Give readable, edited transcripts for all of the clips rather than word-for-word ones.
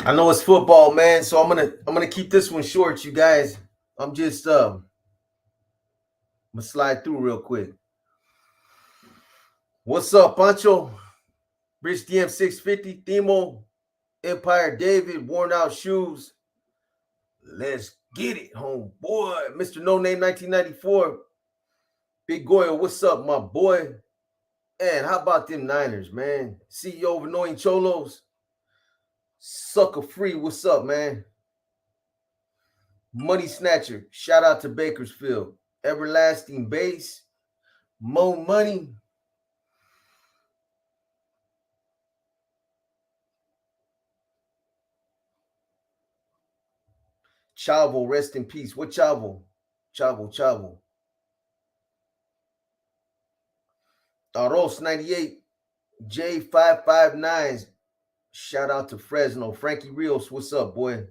I know it's football, man, so I'm gonna keep this one short, you guys. I'm just gonna slide through real quick. What's up, Pancho? Rich DM 650, Themo, Empire David, worn out shoes. Let's get it, homeboy. Mr. No Name 1994. Big Goyle, what's up, my boy? And how about them Niners, man? CEO of Annoying Cholos. Sucker Free, what's up, man? Money Snatcher, shout out to Bakersfield. Everlasting Base, Mo Money. Chavo, rest in peace. What Chavo? Chavo. Aros 98, J559. Shout out to Fresno. Frankie Rios, what's up, boy?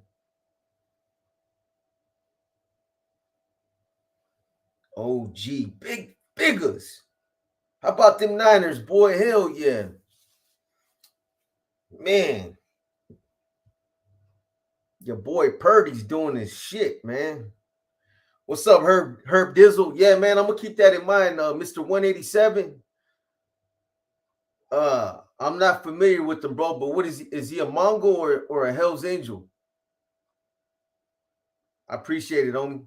OG, big biggers. How about them Niners, boy? Hell yeah. Man, your boy Purdy's doing his shit, man. What's up, Herb Dizzle? Yeah, man, I'm gonna keep that in mind. Mr. 187. I'm not familiar with him, bro, but what is he? Is he a Mongol or a Hell's Angel? I appreciate it, homie.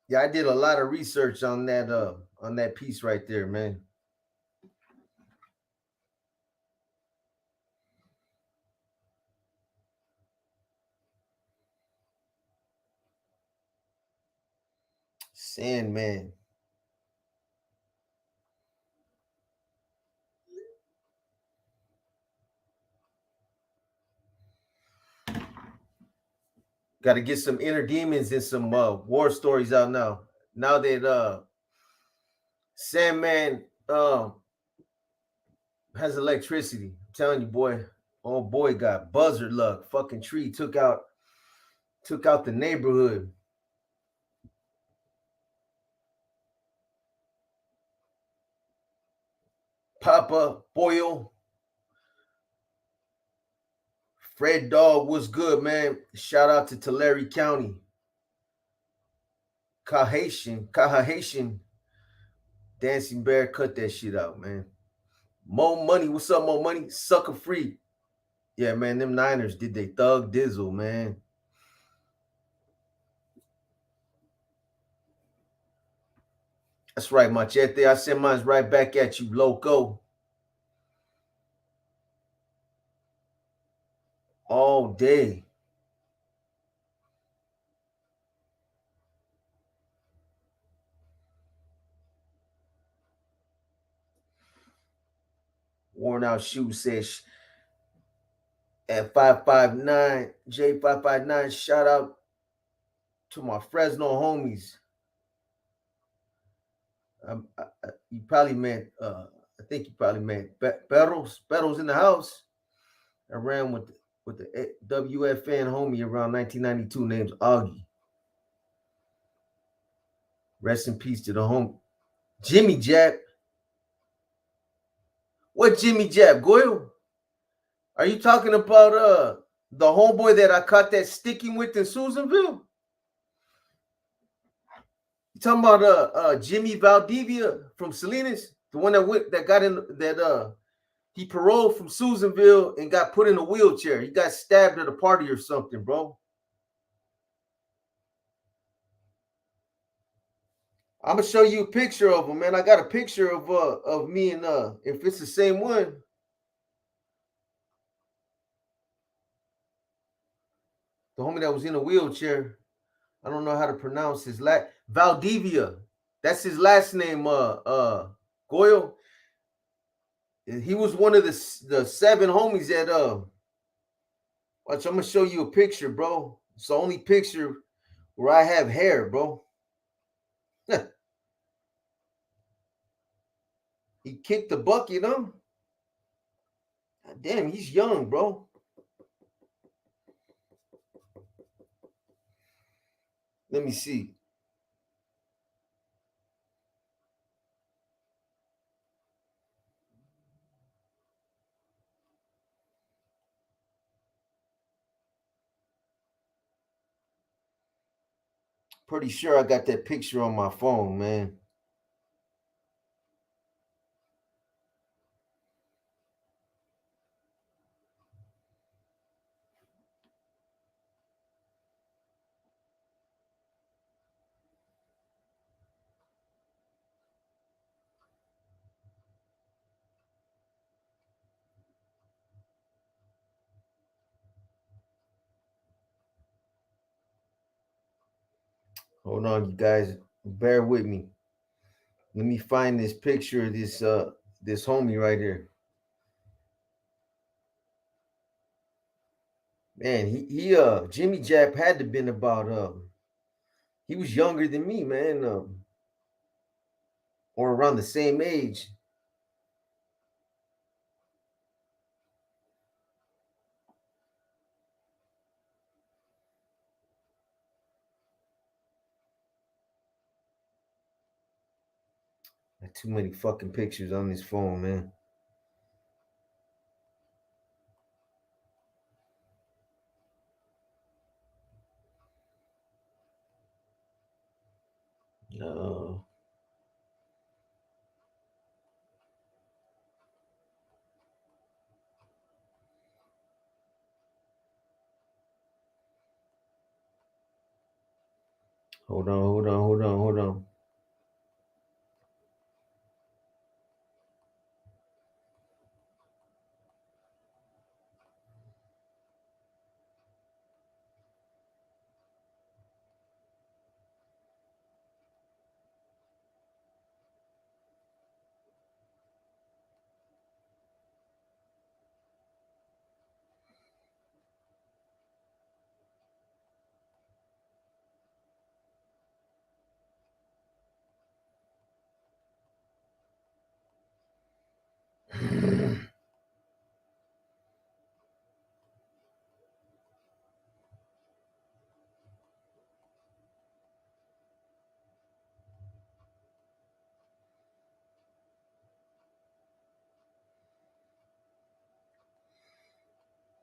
Yeah, I did a lot of research on that piece right there, man. Sandman. Got to get some inner demons and some war stories out now. Now that Sandman has electricity. I'm telling you, boy. Oh boy, got buzzard luck. Fucking tree took out the neighborhood. Papa Boyle, Fred Dog, what's good, man? Shout out to Tulare County. Cahation, Dancing Bear, cut that shit out, man. Mo Money, what's up, Mo Money? Sucker Free. Yeah, man, them Niners did they thug dizzle, man. That's right, Machete. I send mine right back at you, loco. All day. Worn out shoe says at 559, J559. Shout out to my Fresno homies. You probably meant, I think you probably meant Perros in the house. I ran with the WFN homie around 1992 named Augie. Rest in peace to the home. Jimmy Jab. What Jimmy Jab? Goyle? Are you talking about the homeboy that I caught that sticking with in Susanville? You talking about Jimmy Valdivia from Salinas? The one that got in that he paroled from Susanville and got put in a wheelchair. He got stabbed at a party or something, bro. I'm gonna show you a picture of him, man. I got a picture of me and if it's the same one, the homie that was in a wheelchair. I don't know how to pronounce his last Valdivia. That's his last name. Goyle. He was one of the seven homies that Watch, I'm gonna show you a picture, bro. It's the only picture where I have hair, bro. He kicked the buck, you know. God damn, he's young, bro. Let me see. Pretty sure I got that picture on my phone, man. Hold on, you guys. Bear with me. Let me find this picture of this homie right here. Man, he Jimmy Jap had to been about he was younger than me, man, or around the same age. Got too many fucking pictures on this phone, man. Uh, hold on, hold on, hold on, hold on.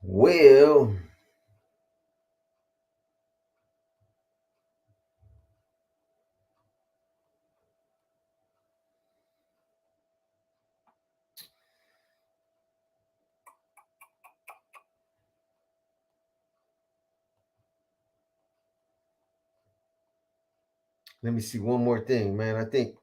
Well, let me see one more thing, man. I think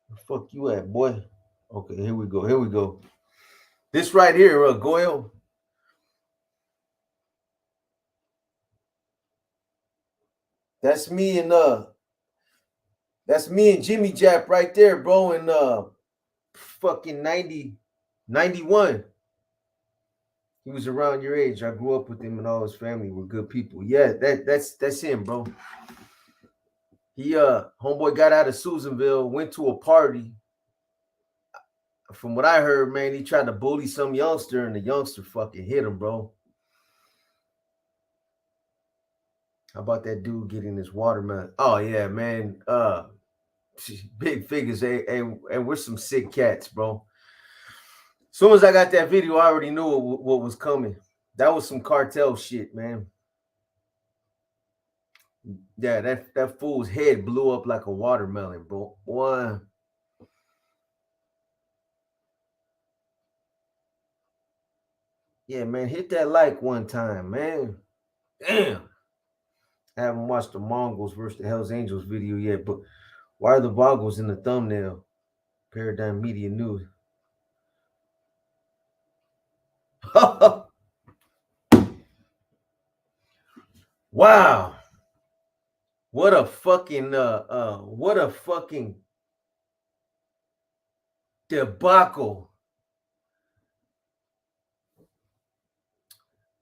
where the fuck you at, boy? Okay, here we go. Here we go. This right here, Goyle. That's me and that's me and Jimmy Jap right there, bro. In fucking 91. He was around your age. I grew up with him and all his family were good people. Yeah, that's him, bro. He homeboy got out of Susanville, went to a party. From what I heard, man, he tried to bully some youngster and the youngster fucking hit him, bro. How about that dude getting his watermelon? Oh yeah, man. Big figures, and we're some sick cats, bro. As soon as I got that video, I already knew what was coming. That was some cartel shit, man. Yeah, that fool's head blew up like a watermelon, bro. Boy. Yeah, man, hit that like one time, man. Damn. I haven't watched the Mongols versus the Hells Angels video yet, but why are the Mongols in the thumbnail? Paradigm Media News. Wow. What a fucking debacle.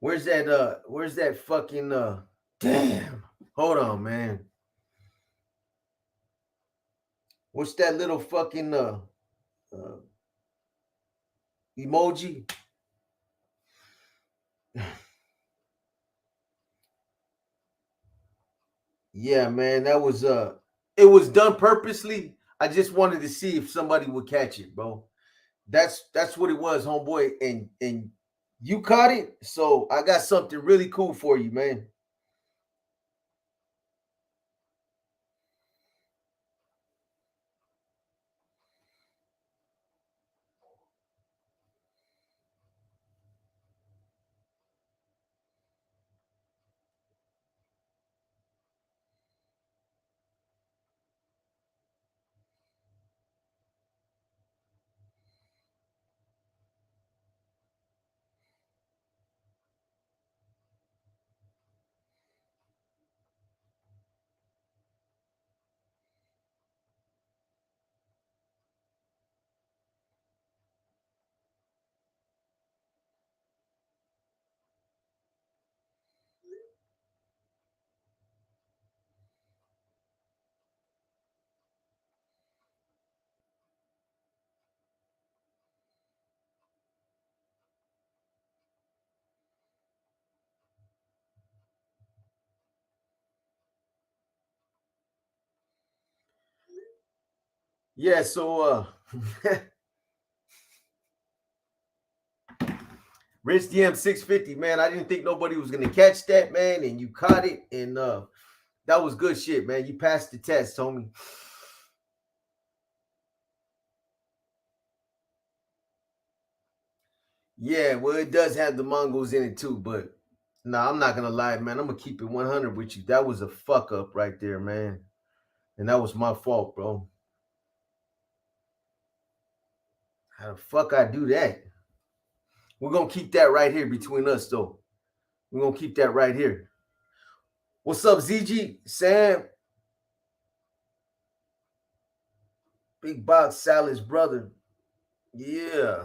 Where's that fucking damn. Hold on, man. What's that little fucking uh emoji? Yeah, man, that was it was done purposely. I just wanted to see if somebody would catch it, bro. That's what it was, homeboy. And you caught it, so I got something really cool for you, man. Yeah, so Rich DM 650, man. I didn't think nobody was gonna catch that, man, and you caught it, and that was good shit, man. You passed the test, homie. Yeah, well, it does have the Mongols in it too, but nah, I'm not gonna lie, man. I'm gonna keep it 100 with you. That was a fuck up right there, man, and that was my fault, bro. How the fuck I do that? We're gonna keep that right here between us, though. We're gonna keep that right here. What's up, ZG? Sam? Big Box Salad's brother. Yeah.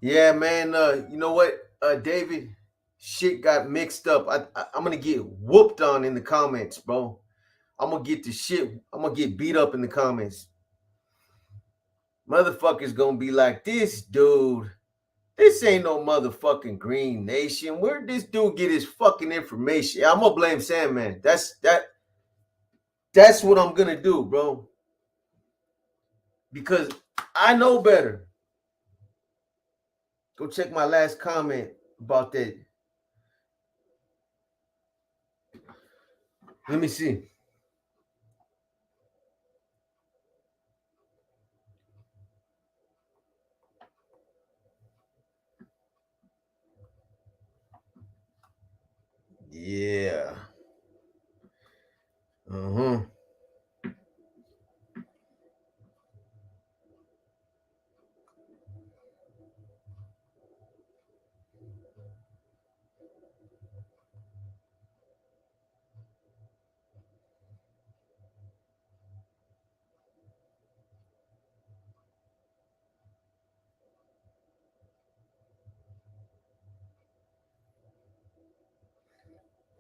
Yeah, man. You know what, David? Shit got mixed up. I'm gonna get whooped on in the comments, bro. I'm gonna get the shit. I'm gonna get beat up in the comments. Motherfuckers gonna be like, this dude. This ain't no motherfucking Green Nation. Where'd this dude get his fucking information? I'm gonna blame Sandman. That's what I'm gonna do, bro. Because I know better. Go check my last comment about that. Let me see. Yeah. Uh-huh.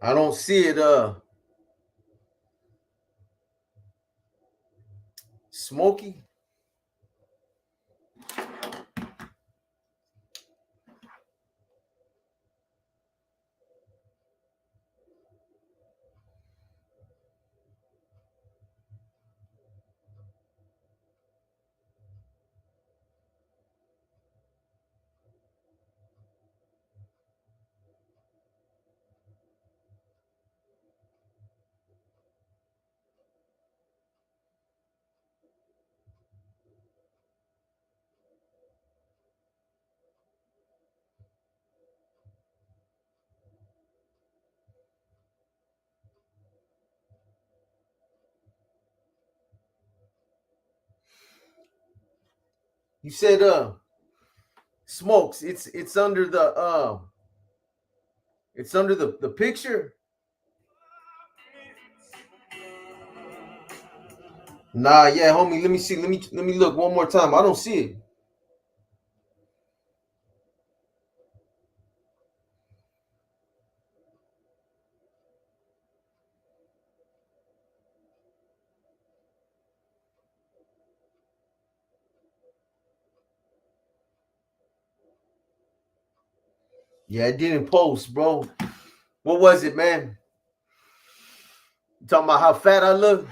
I don't see it Smoky. You said smokes. It's under the picture. Nah, yeah, homie. Let me see. Let me look one more time. I don't see it. Yeah, it didn't post, bro. What was it, man? You talking about how fat I look?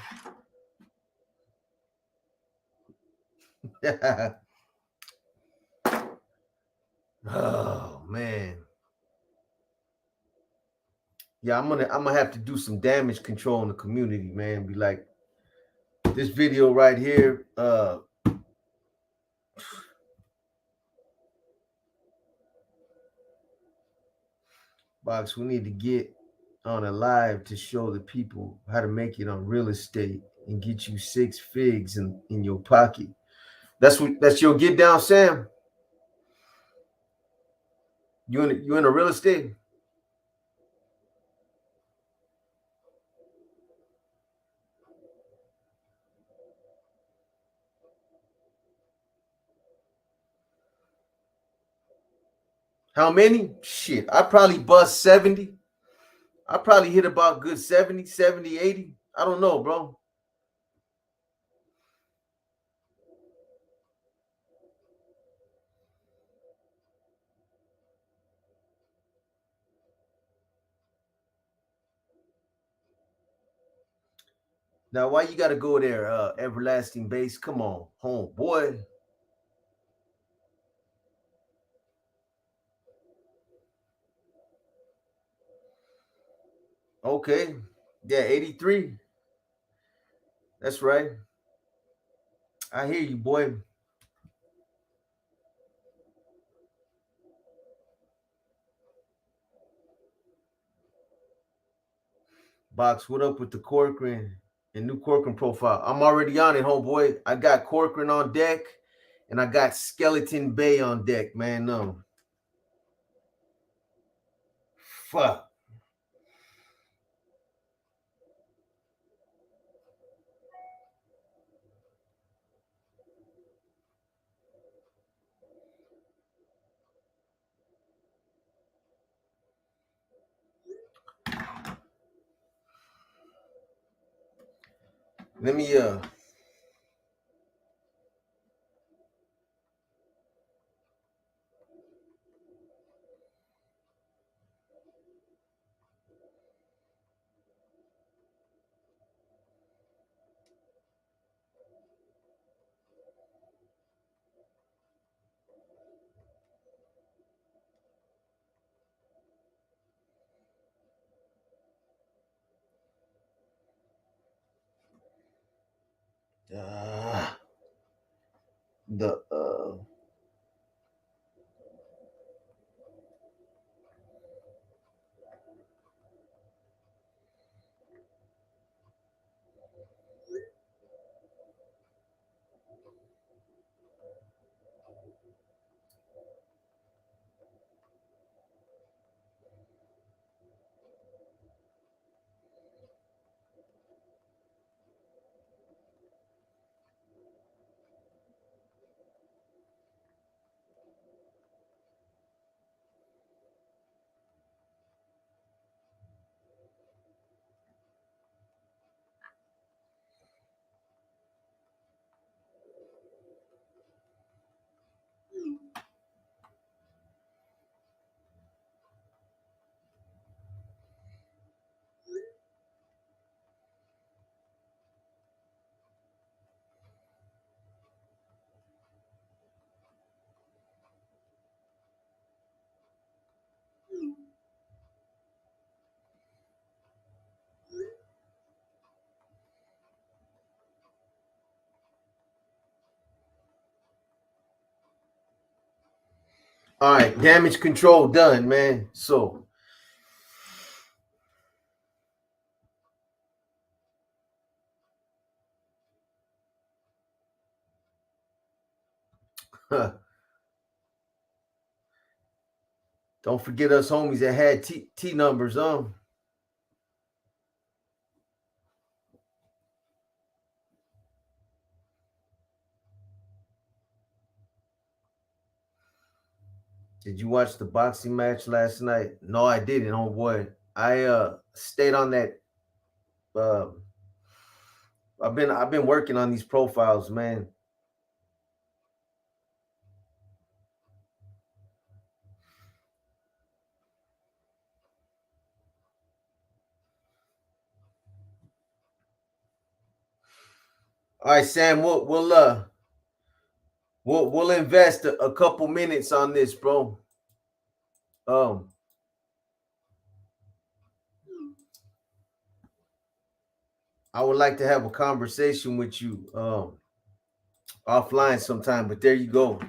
Oh man. Yeah, I'm gonna have to do some damage control in the community, man. Be like, this video right here, Box, we need to get on a live to show the people how to make it on real estate and get you 6 figs in your pocket. That's your get down, Sam. You in a real estate? How many? Shit, I probably bust 70. I probably hit about good 70, 70, 80. I don't know, bro. Now, why you gotta go there, everlasting base? Come on, home boy. Okay. Yeah, 83. That's right. I hear you, boy. Box, what up with the Corcoran and new Corcoran profile? I'm already on it, homeboy. I got Corcoran on deck and I got Skeleton Bay on deck, man. Fuck. Let me the all right, damage control done, man. So don't forget us homies that had T numbers. Did you watch the boxing match last night? No, I didn't, homeboy. I stayed on that. Uh, I've been working on these profiles, man. All right, Sam. We'll invest a couple minutes on this, bro. Um, I would like to have a conversation with you offline sometime. But there you go.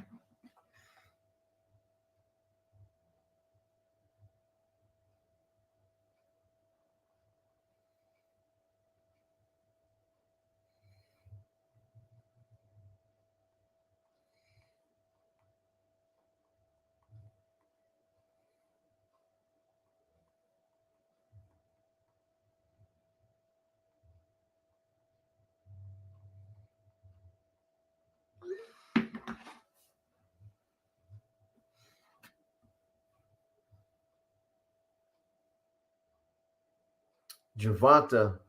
Javonta.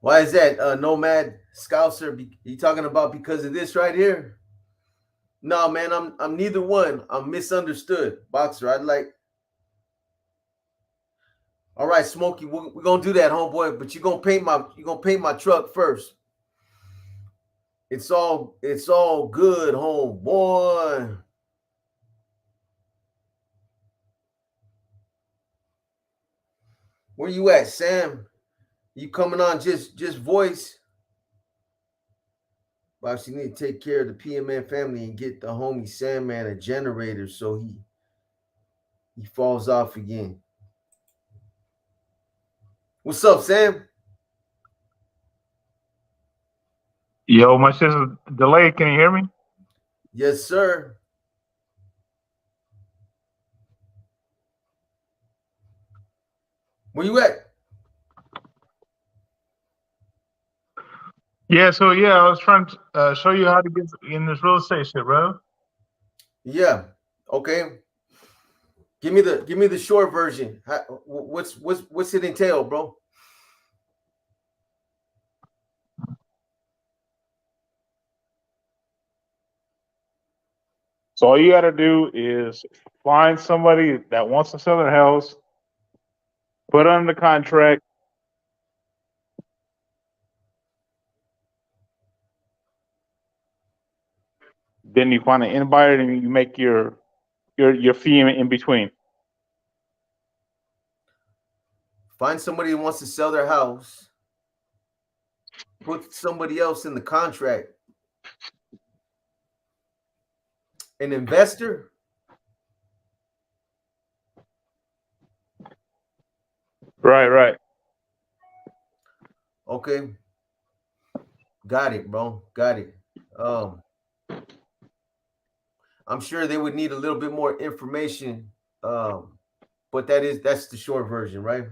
Why is that? Nomad Scouser, you talking about because of this right here? No, man, I'm neither one. I'm misunderstood. Boxer, I'd like. All right, Smokey, we're gonna do that, homeboy. But you're gonna paint my truck first. It's all good, homeboy. Where you at, Sam? You coming on just voice? Box, you need to take care of the PMN family and get the homie Sandman a generator so he falls off again. What's up, Sam? Yo, my shit's delayed. Can you hear me? Yes, sir. Where you at? Yeah, so yeah, I was trying to show you how to get in this real estate shit, bro. Yeah. Okay. Give me the short version. What's it entail, bro? So all you got to do is find somebody that wants to sell their house, put it under contract, then you find an end buyer, and you make your fee in between. Find somebody who wants to sell their house. Put somebody else in the contract. An investor. Right, right. Okay. Got it, bro. Got it. Um, I'm sure they would need a little bit more information. But that's the short version, right?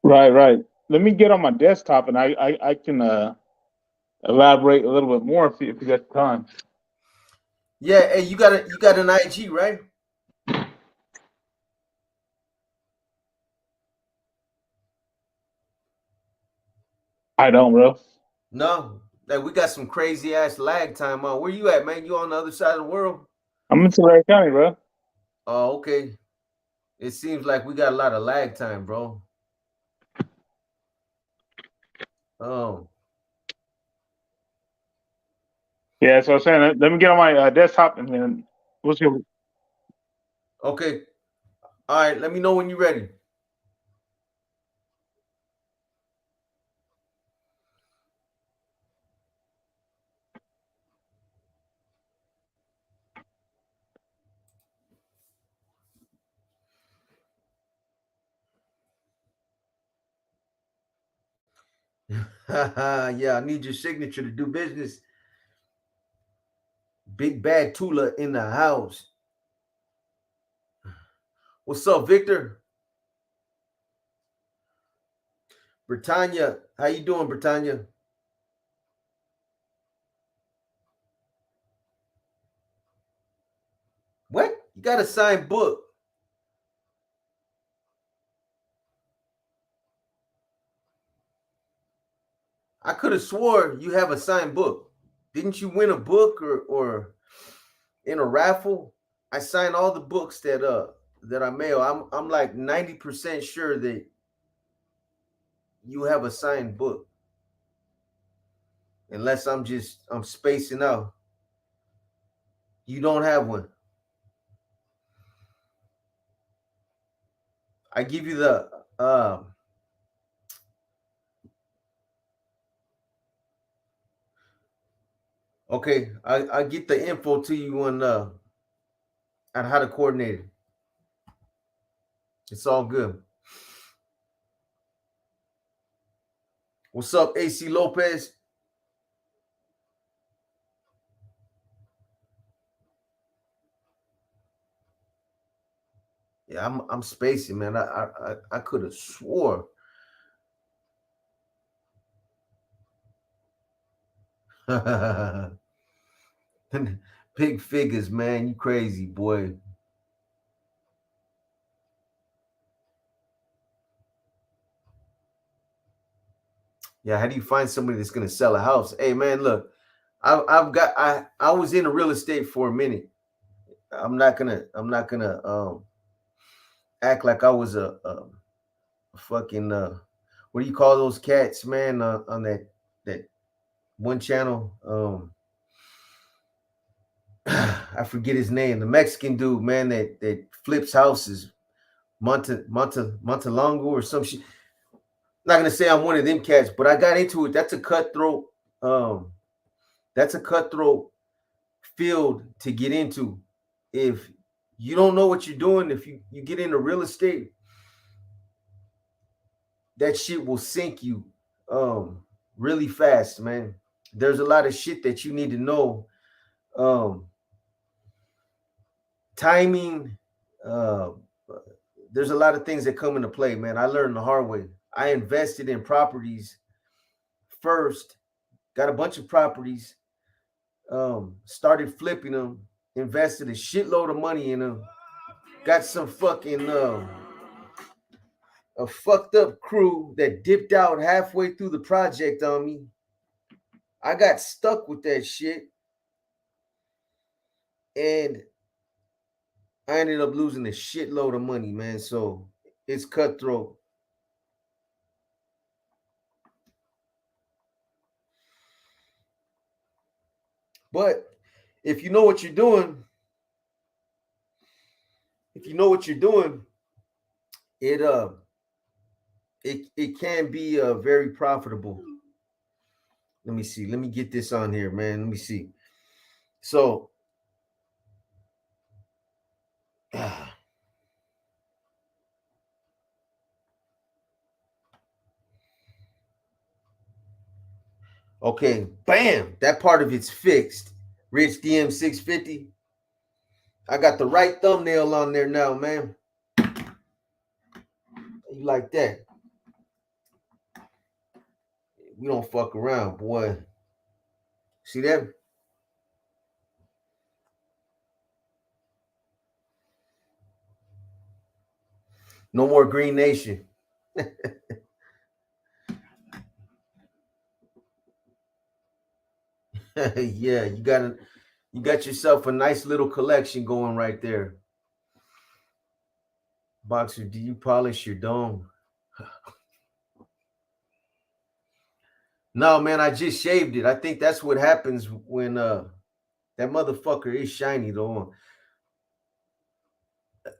Right, right. Let me get on my desktop, and I can elaborate a little bit more if you got the time. Yeah. Hey, you got an IG, right? I don't, bro. No. Like we got some crazy ass lag time on. Where you at, man? You on the other side of the world? I'm in Tulare County, bro. Oh, okay. It seems like we got a lot of lag time, bro. Oh, Yeah, so I'm saying, let me get on my desktop, and then we'll see. okay. All right. Let me know when you're ready. Yeah, I need your signature to do business. Big bad Tula in the house. What's up, Victor? Britannia, how you doing, Britannia? What? You got a signed book? I could have swore you have a signed book. Didn't you win a book or in a raffle? I signed all the books that I mail. I'm like 90% sure that you have a signed book. Unless I'm spacing out. You don't have one. I give you the okay, I get the info to you on how to coordinate it. It's all good. What's up, AC Lopez? Yeah, I'm spacing, man. I could have swore. Big figures, man. You crazy, boy. Yeah, how do you find somebody that's gonna sell a house? Hey, man, look, I was in real estate for a minute. I'm not gonna act like I was a fucking what do you call those cats, man? On that one channel. I forget his name. The Mexican dude, man, that flips houses. Montalongo or some shit. Not gonna say I'm one of them cats, but I got into it. That's a cutthroat. Um, that's a cutthroat field to get into. If you don't know what you're doing, if you get into real estate, that shit will sink you really fast, man. There's a lot of shit that you need to know. Um, timing, uh, there's a lot of things that come into play, man. I learned the hard way. I invested in properties first, got a bunch of properties, started flipping them, invested a shitload of money in them, got some fucking a fucked up crew that dipped out halfway through the project on me. I got stuck with that shit, and I ended up losing a shitload of money, man. So it's cutthroat. But if you know what you're doing, if you know what you're doing, it it can be very profitable. Let me see. Let me get this on here, man. Let me see. So okay, bam. That part of it's fixed. Rich DM 650. I got the right thumbnail on there now, man. You like that? We don't fuck around, boy. See that? No more Green Nation. Yeah, you got yourself a nice little collection going right there. Boxer, do you polish your dome? No, man, I just shaved it. I think that's what happens when that motherfucker is shiny though.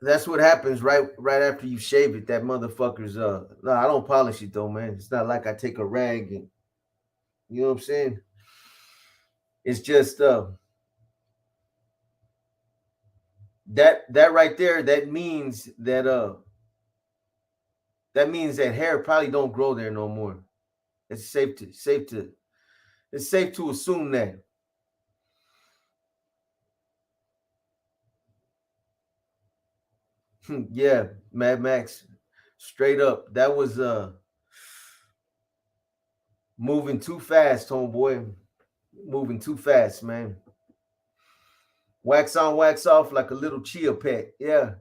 That's what happens right after you shave it. That motherfucker's no, I don't polish it though, man. It's not like I take a rag and you know what I'm saying? It's just that right there, that means that hair probably don't grow there no more. It's safe to assume that. Yeah, Mad Max, straight up. That was moving too fast, homeboy. Moving too fast, man. Wax on, wax off like a little chia pet. Yeah,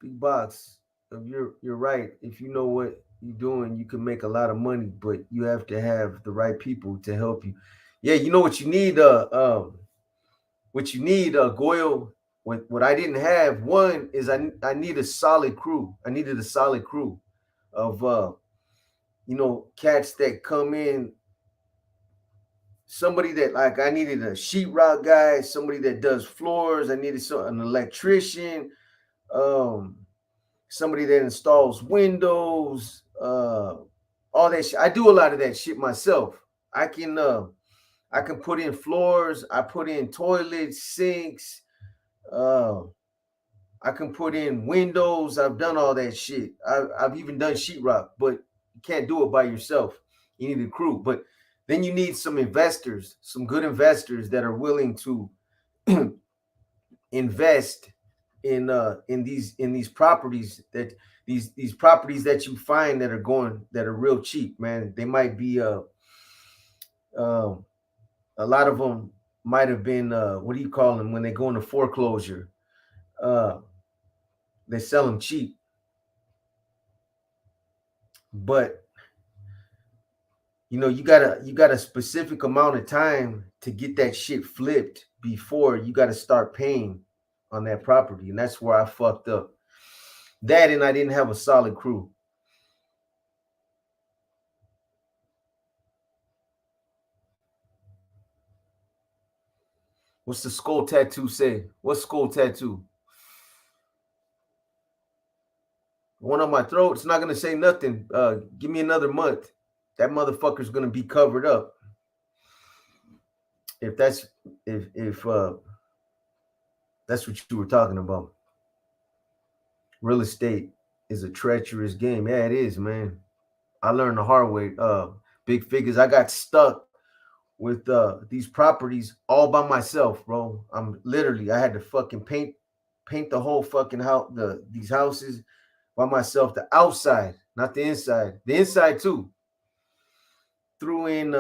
big box. You're right. If you know what you're doing, you can make a lot of money, but you have to have the right people to help you. Yeah, you know what you need. Goyle. What I didn't have. One is I need a solid crew. I needed a solid crew of cats that come in. Somebody that, like, I needed a sheetrock guy, somebody that does floors. I needed an electrician, um, somebody that installs windows, all that shit. I do a lot of that shit myself. I can put in floors. I put in toilets, sinks. Uh, I can put in windows. I've done all that shit. I've even done sheetrock, but you can't do it by yourself. You need a crew. But then you need some investors, some good investors that are willing to invest in these properties, that these properties that you find that are real cheap, man. They might be uh, a lot of them might have been what do you call them when they go into foreclosure? Uh, they sell them cheap, but you got a specific amount of time to get that shit flipped before you got to start paying on that property, and that's where I fucked up. That, and I didn't have a solid crew. What's the skull tattoo say? What's skull tattoo? One on my throat. It's not gonna say nothing. Give me another month. That motherfucker's gonna be covered up. If that's what you were talking about. Real estate is a treacherous game. Yeah, it is, man. I learned the hard way. Big figures. I got stuck with these properties all by myself, bro. I had to fucking paint the whole fucking house, these houses by myself. The outside, not the inside. The inside too. Threw in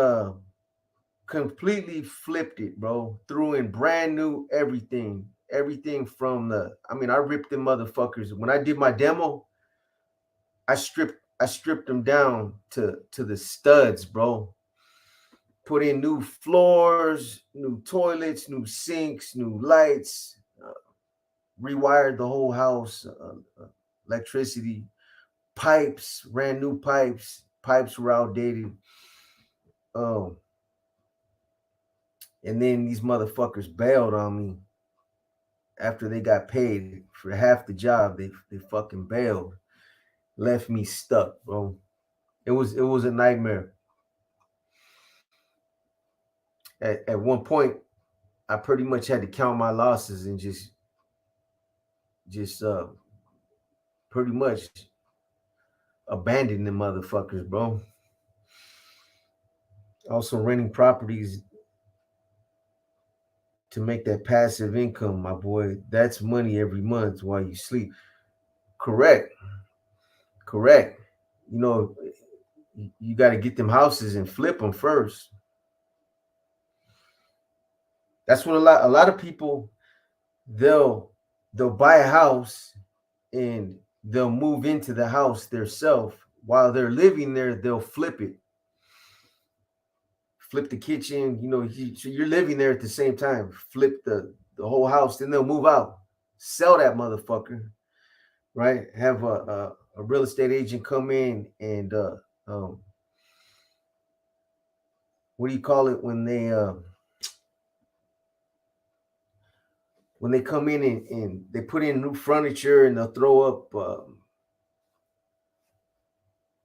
completely flipped it, bro. Threw in brand new everything. Everything from I ripped them motherfuckers. When I did my demo, I stripped them down to the studs, bro. Put in new floors, new toilets, new sinks, new lights, rewired the whole house, electricity, pipes, ran new pipes. Pipes were outdated. Um, and then these motherfuckers bailed on me after they got paid for half the job. They fucking bailed, left me stuck, bro. It was a nightmare. At one point, I pretty much had to count my losses and just pretty much abandon them motherfuckers, bro. Also renting properties to make that passive income, my boy. That's money every month while you sleep. Correct, correct. You know, you got to get them houses and flip them first. That's what a lot of people, they'll they'll buy a house and they'll move into the house themselves. While they're living there, they'll flip it, flip the kitchen. So you're living there at the same time. Flip the whole house, then they'll move out, sell that motherfucker, right? Have a real estate agent come in and um, what do you call it when they come in and they put in new furniture and they'll throw up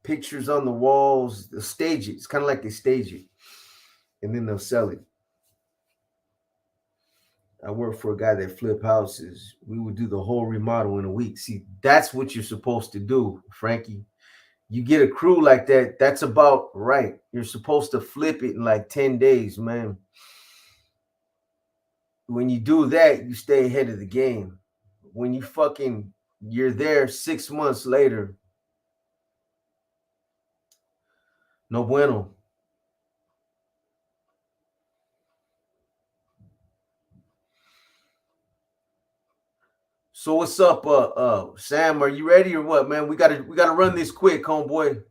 pictures on the walls. They'll stage it. It's kind of like they stage it, and then they'll sell it. I work for a guy that flip houses. We would do the whole remodel in a week. See, that's what you're supposed to do, Frankie. You get a crew like that, that's about right. You're supposed to flip it in like 10 days, man. when you do that, you stay ahead of the game. When you're there 6 months later, no bueno. So what's up, Sam? Are you ready or what, man? We gotta run this quick, homeboy.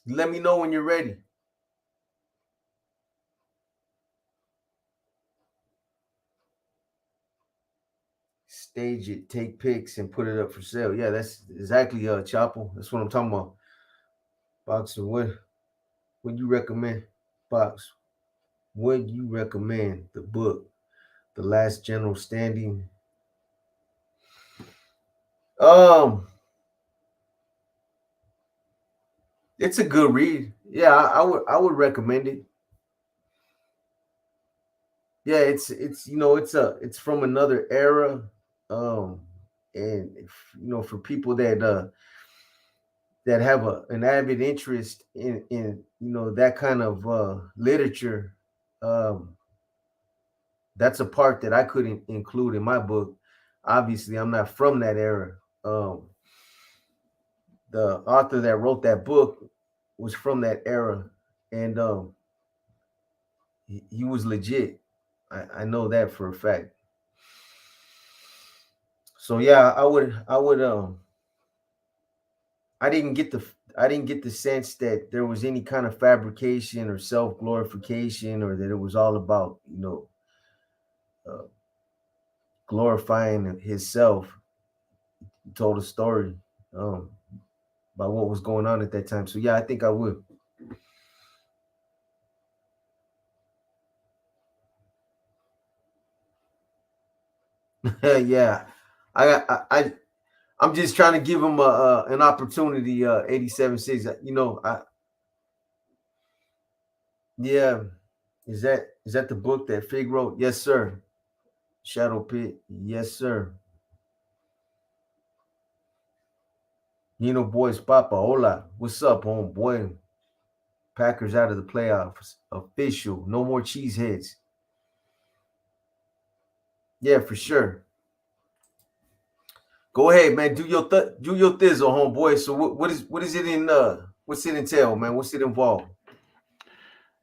Let me know when you're ready. Stage it, take pics, and put it up for sale. Yeah, that's exactly Chopper. That's what I'm talking about. Boxer, what would you recommend? Box, would you recommend the book, The Last General Standing? Um, it's a good read. Yeah, I would recommend it. Yeah, it's from another era. Um, and for people that have an avid interest in that kind of literature, um, that's a part that I couldn't include in my book. Obviously, I'm not from that era. Um, the author that wrote that book was from that era, and he was legit. I know that for a fact. So yeah, I didn't get the sense that there was any kind of fabrication or self glorification, or that it was all about uh, glorifying himself. He told a story um, about what was going on at that time. So yeah, I think I would. Yeah, I'm just trying to give him an opportunity. 87.6. Yeah. Is that the book that Fig wrote? Yes, sir. Shadow Pit. Yes, sir. Nino Boys Papa. Hola. What's up, homeboy? Packers out of the playoffs. Official. No more cheeseheads. Yeah, for sure. Go ahead, man. Do your thizzle, homeboy. So what is it in what's it entail, man? What's it involve?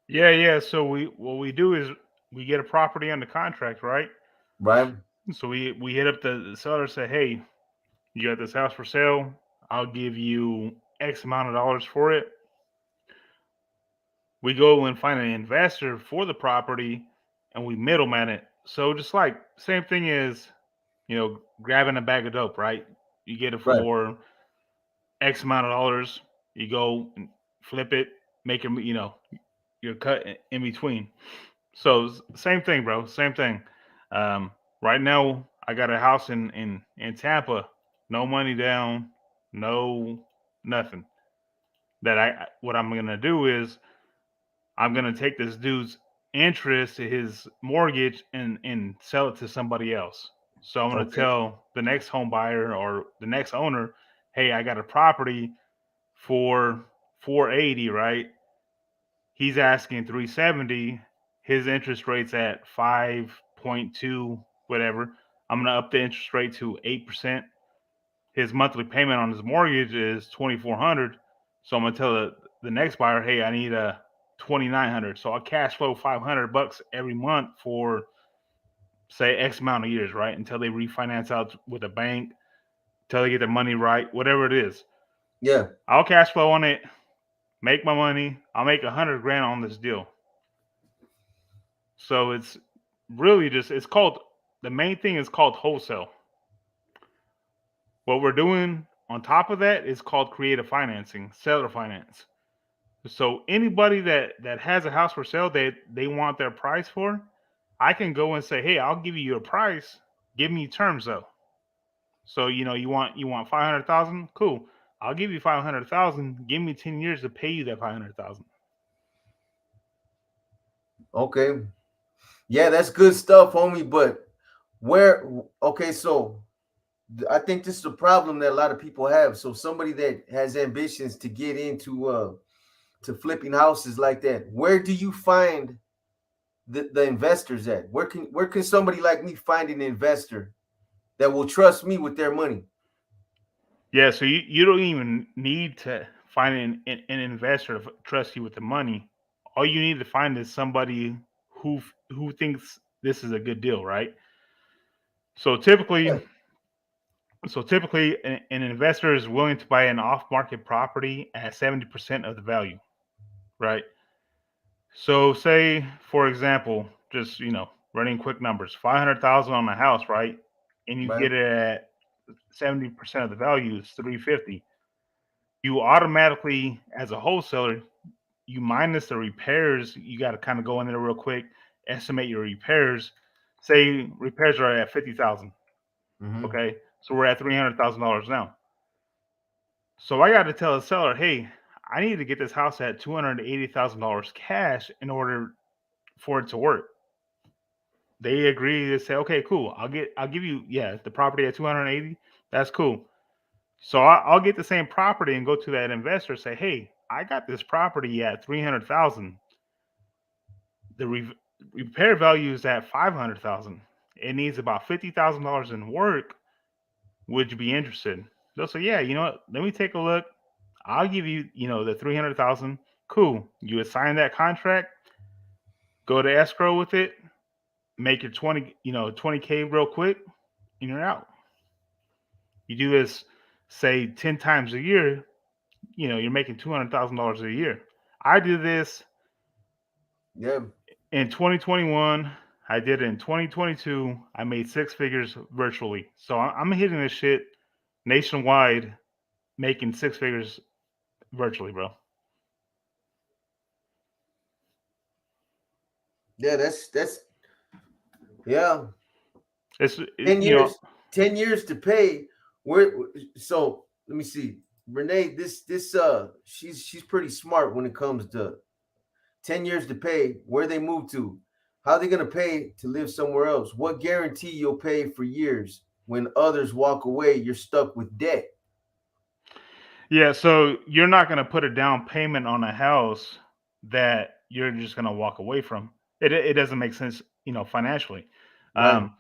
Yeah. So we do is we get a property under contract, right? Right? So we hit up the seller, say, hey, you got this house for sale. I'll give you X amount of dollars for it. We go and find an investor for the property, and we middleman it. So just like same thing as grabbing a bag of dope, right? You get it Right. for X amount of dollars. You go and flip it, make it, your cut in between. So same thing, bro. Same thing. Um, right now, I got a house in Tampa. No money down, no nothing. That what I'm gonna do is I'm gonna take this dude's interest, his mortgage, and sell it to somebody else. So I'm gonna Okay. tell the next home buyer or the next owner, hey, I got a property for 480, right? He's asking 370. His interest rate's at 5.2, whatever. I'm gonna up the interest rate to 8%. His monthly payment on his mortgage is 2,400. So I'm gonna tell the next buyer, hey, I need a 2,900. So I'll cash flow $500 every month for say X amount of years, right? Until they refinance out with a bank, until they get their money right, whatever it is. Yeah. I'll cash flow on it, make my money. I'll make 100 grand on this deal. So it's really just it's called the main thing is called wholesale. What we're doing on top of that is called creative financing, seller finance. So anybody that has a house for sale that they want their price for, I can go and say, hey, I'll give you a price. Give me terms though. So you want 500,000, cool. I'll give you 500,000. Give me 10 years to pay you that 500,000. Okay. Yeah, that's good stuff, homie. But where? Okay, so I think this is a problem that a lot of people have. So somebody that has ambitions to get into to flipping houses like that, where do you find the investors at? Where can somebody like me find an investor that will trust me with their money? Yeah, so you don't even need to find an investor to trust you with the money. All you need to find is somebody who thinks this is a good deal, right? So typically, Yeah. an investor is willing to buy an off-market property at 70% of the value, right? So say, for example, just running quick numbers, 500,000 on the house, right? And you Right. get it at 70% of the value is 350. You automatically, as a wholesaler, you minus the repairs. You got to kind of go in there real quick, estimate your repairs. Say repairs are at 50,000. Mm-hmm. Okay, so we're at $300,000 now. So I got to tell the seller, hey, I need to get this house at $280,000 cash in order for it to work. They agree to say, okay, cool. I'll give you, yeah, the property at 280. That's cool. So I'll get the same property and go to that investor and say, hey, I got this property at 300,000. The repair value is at 500,000. It needs about $50,000 in work. Would you be interested? They'll say, yeah. You know what? Let me take a look. I'll give you, the 300,000. Cool. You assign that contract. Go to escrow with it. Make your 20K real quick, and you're out. You do this, say 10 times a year. You're making $200,000 a year. I did this Yeah. in 2021. I did it in 2022. I made six figures virtually. So I'm hitting this shit nationwide, making six figures virtually, bro. Yeah. That's yeah. It's 10 years. 10 years to pay. Where? So let me see. Renee, this she's pretty smart when it comes to 10 years to pay. Where they move to? How they gonna pay to live somewhere else? What guarantee you'll pay for years when others walk away? You're stuck with debt. Yeah, so you're not going to put a down payment on a house that you're just going to walk away from. It doesn't make sense, financially. Right. Um,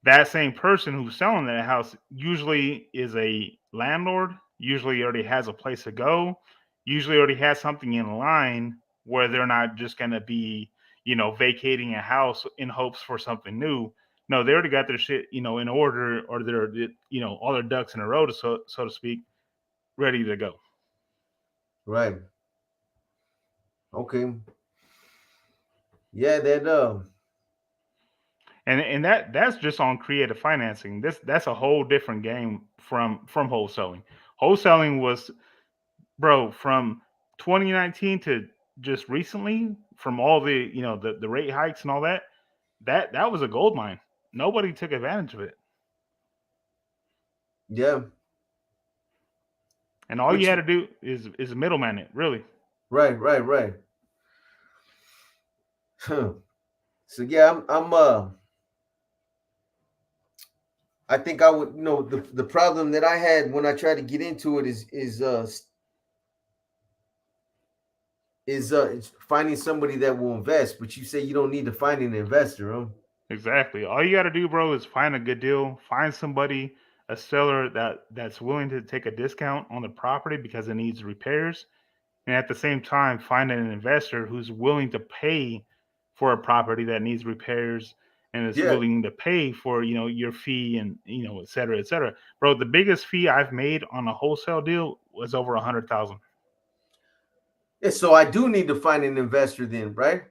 that same person who's selling that house usually is a landlord, usually already has a place to go, usually already has something in line where they're not just going to be, vacating a house in hopes for something new. No, they already got their shit, in order, or they're, all their ducks in a row, so to speak, ready to go. Right. Okay. Yeah. That. And that's just on creative financing. That's a whole different game from wholesaling. Wholesaling was, bro, from 2019 to just recently, from all the the rate hikes and all that. That was a gold mine. Nobody took advantage of it, Yeah. and all you Which. had to do is middleman it. Really, Right. Right. Right. Huh. So yeah, I think I would, the problem that I had when I tried to get into it is finding somebody that will invest. But you say you don't need to find an investor, huh? exactly. All you got to do, bro, is find a good deal. Find somebody, a seller that's willing to take a discount on the property because it needs repairs, and at the same time find an investor who's willing to pay for a property that needs repairs and is Yeah. willing to pay for your fee and et cetera, et cetera. Bro, the biggest fee I've made on a wholesale deal was over 100,000. Yeah. So I do need to find an investor then, right?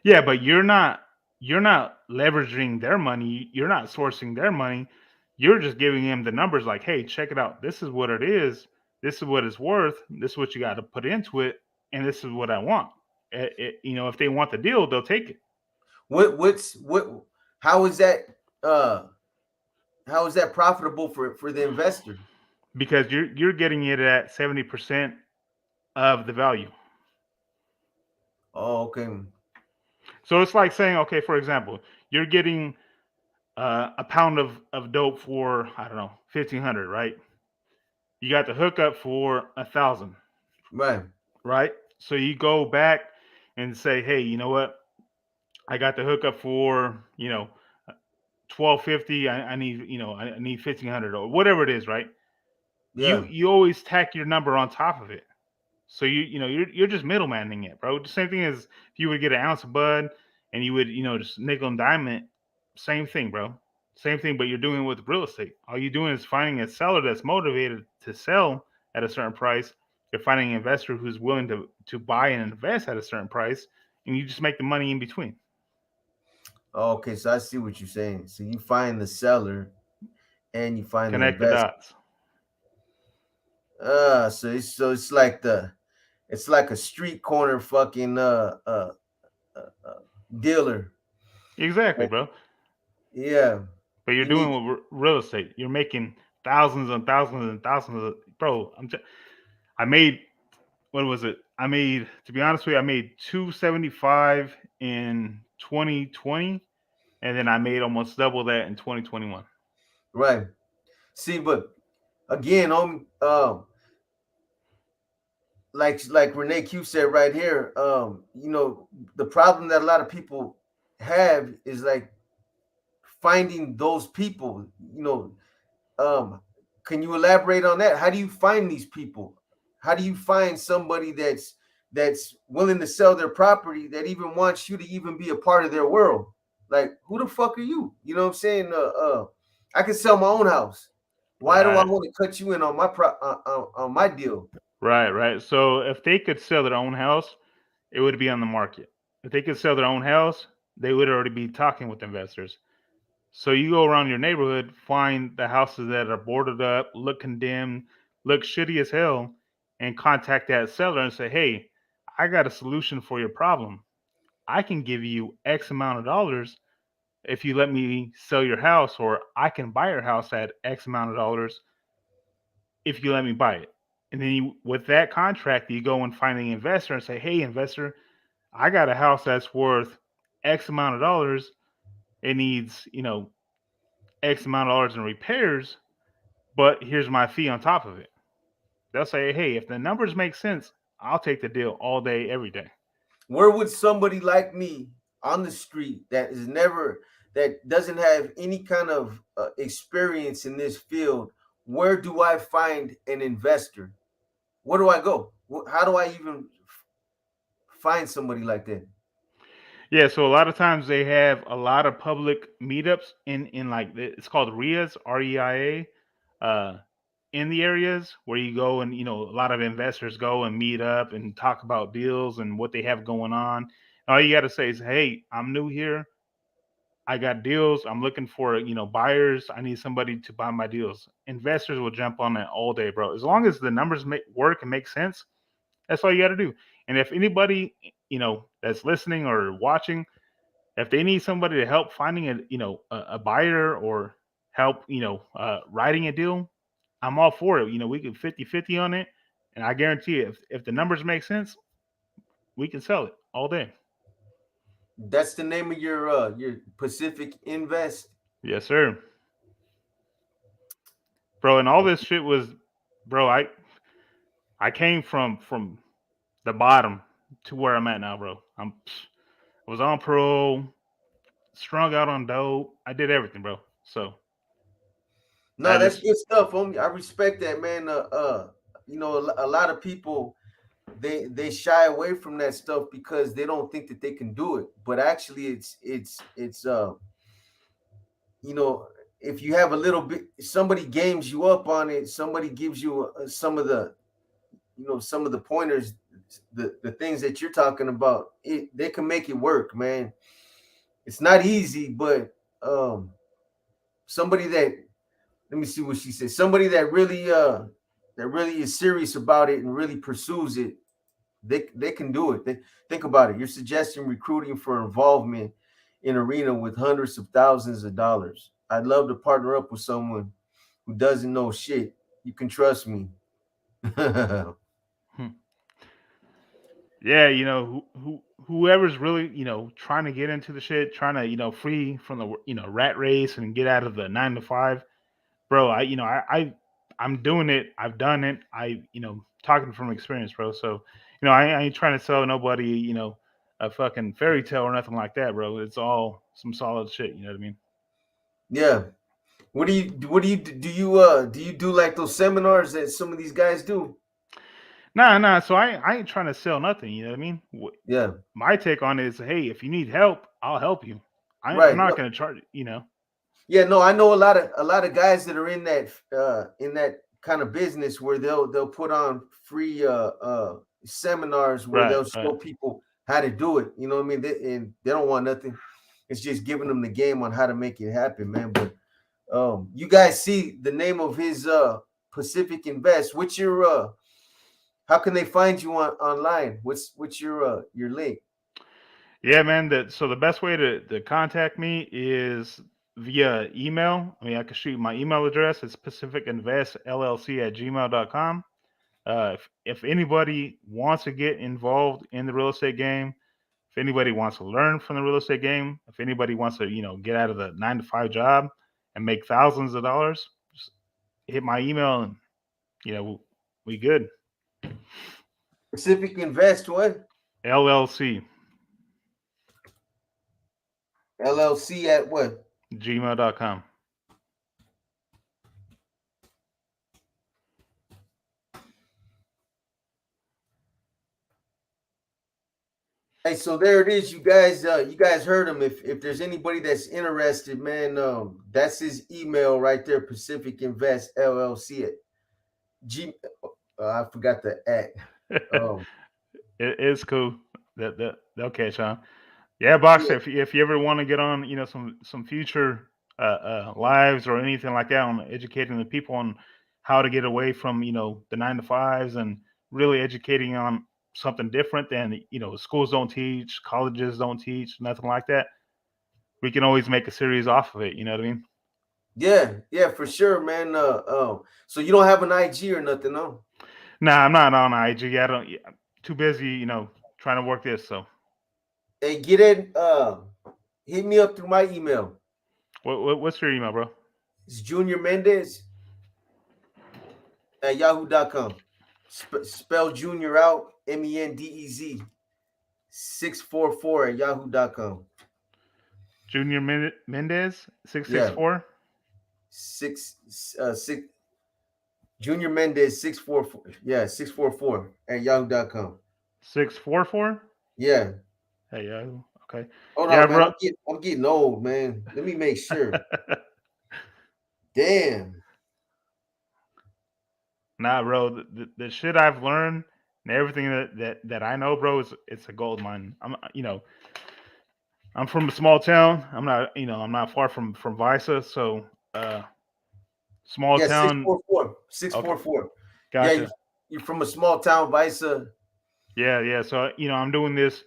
Yeah, but you're not leveraging their money, you're not sourcing their money. You're just giving them the numbers like, hey, check it out, this is what it is, this is what it's worth, this is what you got to put into it, and this is what I want. If they want the deal, they'll take it. What? How is that? Uh, how is that profitable for the investor? Because you're getting it at 70% of the value. Oh, okay. So it's like saying, okay, for example, you're getting a pound of dope for, I don't know, 1,500, right? You got the hookup for 1,000, Right. right? So you go back and say, hey, you know what? I got the hookup for 1250. I need I need 1500 or whatever it is, right? You Yeah. you always tack your number on top of it. So you're just middlemaning it, bro. The same thing as if you would get an ounce of bud and you would just nickel and dime it. Same thing, bro. Same thing, but you're doing it with real estate. All you're doing is finding a seller that's motivated to sell at a certain price. You're finding an investor who's willing to buy and invest at a certain price, and you just make the money in between. Okay, so I see what you're saying. So you find the seller and you find the Connect the investor. dots. So it's like it's like a street corner fucking dealer. Exactly, bro. Yeah. But you're You doing need with real estate. You're making thousands and thousands and thousands of bro. I made what was it? I made, to be honest with you, I made 275 in 2020, and then I made almost double that in 2021. right. See, but again, like Renee Q said right here, the problem that a lot of people have is like finding those people. Um, can you elaborate on that? How do you find these people? How do you find somebody that's willing to sell their property that even wants you to even be a part of their world? Like, who the fuck are you? You know what I'm saying? I can sell my own house. Why do I Right, want to cut you in on on my deal? right. So if they could sell their own house, it would be on the market. If they could sell their own house, they would already be talking with investors. So you go around your neighborhood, find the houses that are boarded up, look condemned, look shitty as hell, and contact that seller and say, "Hey, I got a solution for your problem. I can give you X amount of dollars if you let me sell your house, or I can buy your house at X amount of dollars if you let me buy it." And then with that contract, you go and find the investor and say, "Hey, investor, I got a house that's worth X amount of dollars. It needs, X amount of dollars in repairs, but here's my fee on top of it." They'll say, "Hey, if the numbers make sense, I'll take the deal all day, every day." Where would somebody like me on the street that doesn't have any kind of experience in this field, where do I find an investor? Where do I go? How do I even find somebody like that? Yeah, so a lot of times they have a lot of public meetups in like it's called RIAs, REIA, uh, in the areas where you go and a lot of investors go and meet up and talk about deals and what they have going on. All you got to say is, "Hey, I'm new here. I got deals. I'm looking for buyers. I need somebody to buy my deals." Investors will jump on that all day, bro. As long as the numbers make work and make sense, that's all you got to do. And if anybody that's listening or watching, if they need somebody to help finding a buyer or help writing a deal, I'm all for it. We can 50-50 on it, and I guarantee you, if the numbers make sense, we can sell it all day. That's the name of your Pacific Invest. Yes, sir, bro. And all this shit was, bro. I came from the bottom to where I'm at now, bro. I was on pro, strung out on dope. I did everything, bro. So I No, that's just good stuff, homie. I respect that, man. A lot of people they shy away from that stuff because they don't think that they can do it. But actually, it's you know, if you have a little bit, somebody games you up on it, somebody gives you some of the, some of the pointers, the things that you're talking about, they can make it work, man. It's not easy, but somebody that, let me see what she said. Somebody that really is serious about it and really pursues it, they can do it. Think about it. You're suggesting recruiting for involvement in arena with hundreds of thousands of dollars. I'd love to partner up with someone who doesn't know shit. You can trust me. yeah, whoever's really trying to get into the shit, trying to free from the rat race and get out of the 9 to 5, bro. I'm doing it. I've done it. I talking from experience, bro. So I ain't trying to sell nobody a fucking fairy tale or nothing like that, bro. It's all some solid shit. You know what I mean? Yeah. Do you do like those seminars that some of these guys do? Nah. So I ain't trying to sell nothing. You know what I mean? Yeah. My take on it is, hey, if you need help, I'll help you. I'm Right. not No, gonna charge. You know? yeah, no, I know a lot of guys that are in that kind of business where they'll put on free seminars where Right. they'll Right. show people how to do it. You know what I mean? And they don't want nothing. It's just giving them the game on how to make it happen, man. But you guys see the name of his Pacific Invest. What's your how can they find you online? What's your link? Yeah, man. So the best way to contact me is via email. I mean, I can shoot my email address. It's pacificinvestllc@gmail.com. If anybody wants to get involved in the real estate game, if anybody wants to learn from the real estate game, if anybody wants to, get out of the 9 to 5 job and make thousands of dollars, just hit my email and we good. Pacific Invest what? LLC LLC at what? gmail.com. Hey, so there it is, you guys. You guys heard him. If there's anybody that's interested, man, that's his email right there. Pacific Invest LLC at G. I forgot the at. Um, It's cool. That okay, Sean. Yeah, Boxer. yeah, If you ever want to get on, some future lives or anything like that on educating the people on how to get away from the 9 to 5s and really educating on something different than schools don't teach, colleges don't teach, nothing like that. We can always make a series off of it. You know what I mean? yeah, for sure, man. So you don't have an IG or nothing, no? Nah, I'm not on IG. I don't. I'm too busy, trying to work this. So, Hey, get it. Hit me up through my email. what's your email, bro? It's Junior Mendez at yahoo.com. Spell Junior out, MENDEZ 644 at yahoo.com. Junior Mendez six six Yeah, four six six Junior Mendez 644. Yeah, 644 at yahoo.com. 644. Yeah. Hey, yeah, okay, Hold yeah, on, man. bro. I'm getting old, man. Let me make sure. Damn. Nah, bro. The shit I've learned and everything that I know, bro, is it's a gold mine. I'm from a small town. I'm not far from Visa, so uh, small Yeah, town. 644. Okay, 644. Yeah, gotcha. you're from a small town, Visa. Yeah. So I'm doing this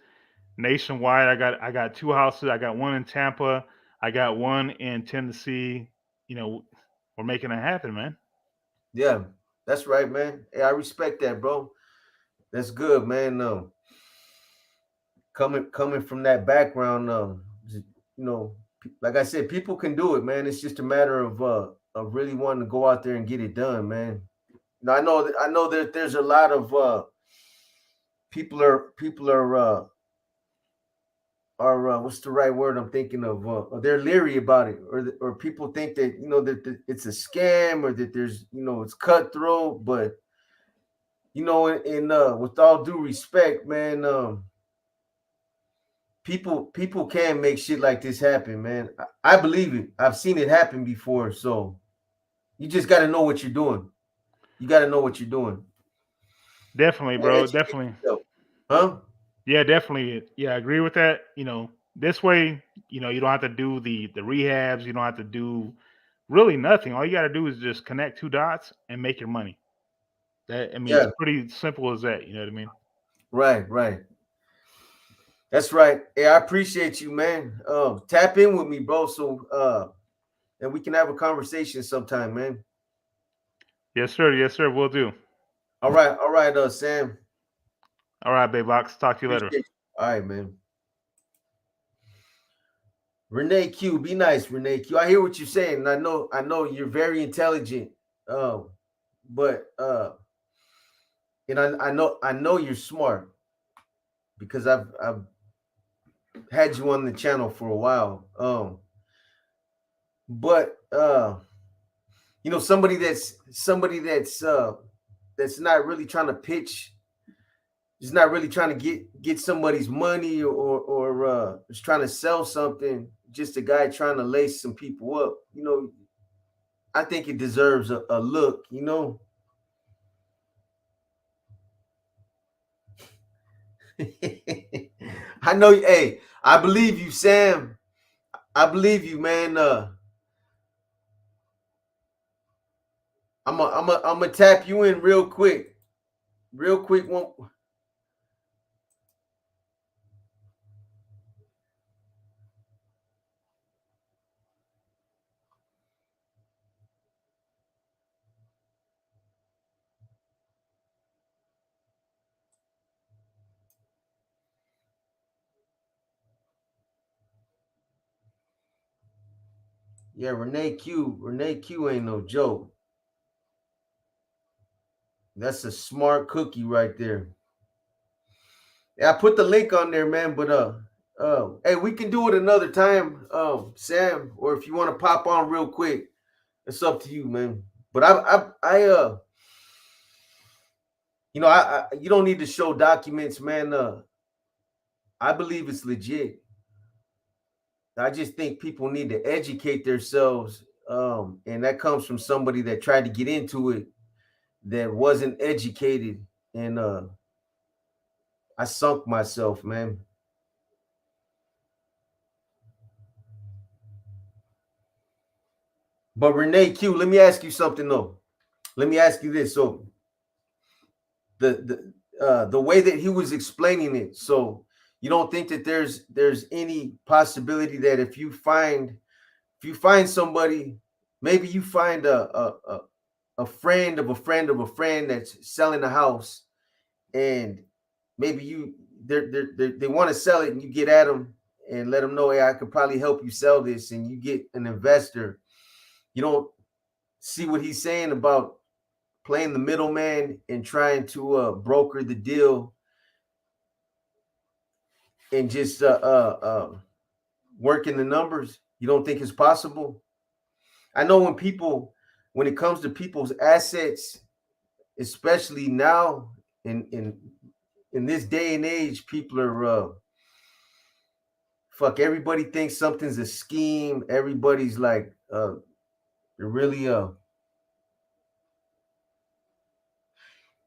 nationwide. I got two houses. I got one in Tampa. I got one in Tennessee. You know, we're making it happen, man. Yeah, that's right, man. Hey, I respect that, bro. That's good, man. Coming from that background, like I said, people can do it, man. It's just a matter of really wanting to go out there and get it done, man. I know that there's a lot of people are what's the right word I'm thinking of? They're leery about it, or people think that that it's a scam or that there's it's cutthroat. But in with all due respect, man, people can make shit like this happen, man. I believe it. I've seen it happen before. So you just got to know what you're doing. You got to know what you're doing Definitely, and bro. educate Definitely. yourself, huh? Yeah, definitely. Yeah, I agree with that. This way, you don't have to do the rehabs. You don't have to do really nothing. All you got to do is just connect two dots and make your money. That I mean, it's Yeah, pretty simple as that. You know what I mean? right. That's right. Hey, I appreciate you, man. Tap in with me, bro, so and we can have a conversation sometime, man. Yes, sir. Yes, sir. We'll do. All right, Sam. All right, babe. Box. Talk to you later. Appreciate you. All right, man. Renee Q, be nice, Renee Q. I hear what you're saying, and I know you're very intelligent. Um, but and I know you're smart because I've had you on the channel for a while. But somebody that's not really trying to pitch, is not really trying to get somebody's money, or is trying to sell something. Just a guy trying to lace some people up. I think it deserves a look. I know. Hey, I believe you, Sam. I believe you, man. I'm gonna tap you in real quick, real quick. One, yeah, Renee Q ain't no joke. That's a smart cookie right there. Yeah, I put the link on there, man. But hey, we can do it another time, Sam. Or if you want to pop on real quick, it's up to you, man. But you don't need to show documents, man. I believe it's legit. I just think people need to educate themselves, and that comes from somebody that tried to get into it, that wasn't educated, and I sunk myself, man. But Renee Q, let me ask you something though. Let me ask you this. So the way that he was explaining it, so you don't think that there's any possibility that if you find somebody, maybe you find a friend of a friend of a friend that's selling a house, and maybe they want to sell it, and you get at them and let them know, hey, I could probably help you sell this, and you get an investor. You don't see what he's saying about playing the middleman and trying to broker the deal, and just working the numbers. You don't think it's possible? I know when it comes to people's assets, especially now in this day and age, people are fuck. Everybody thinks something's a scheme. Everybody's like they're really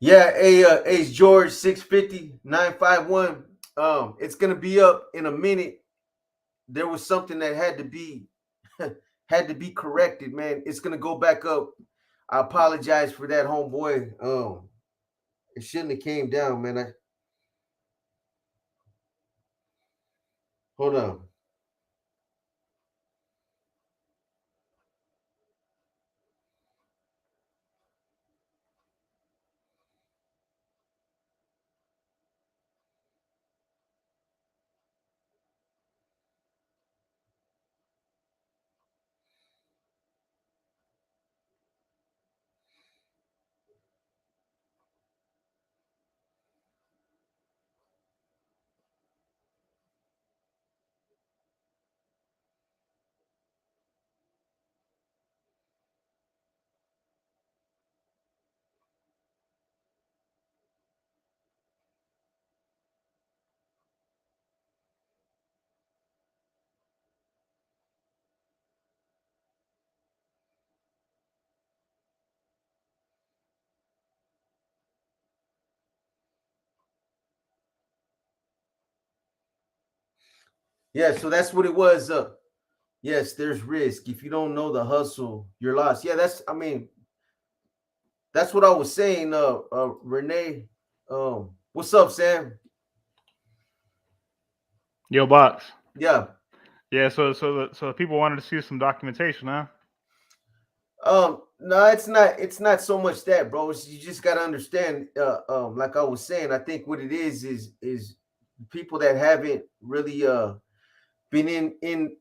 yeah. Hey, George 650-951. It's gonna be up in a minute. There was something that had to be had to be corrected, man. It's gonna go back up. I apologize for that, homeboy. It shouldn't have came down, man. Hold on. Yeah, so that's what it was. Yes, there's risk. If you don't know the hustle, you're lost. Yeah, that's what I was saying. Renee. What's up, Sam? Yo, box. Yeah. Yeah, so people wanted to see some documentation, huh? No, it's not so much that, bro. You just gotta understand, like I was saying, I think what it is people that haven't really been in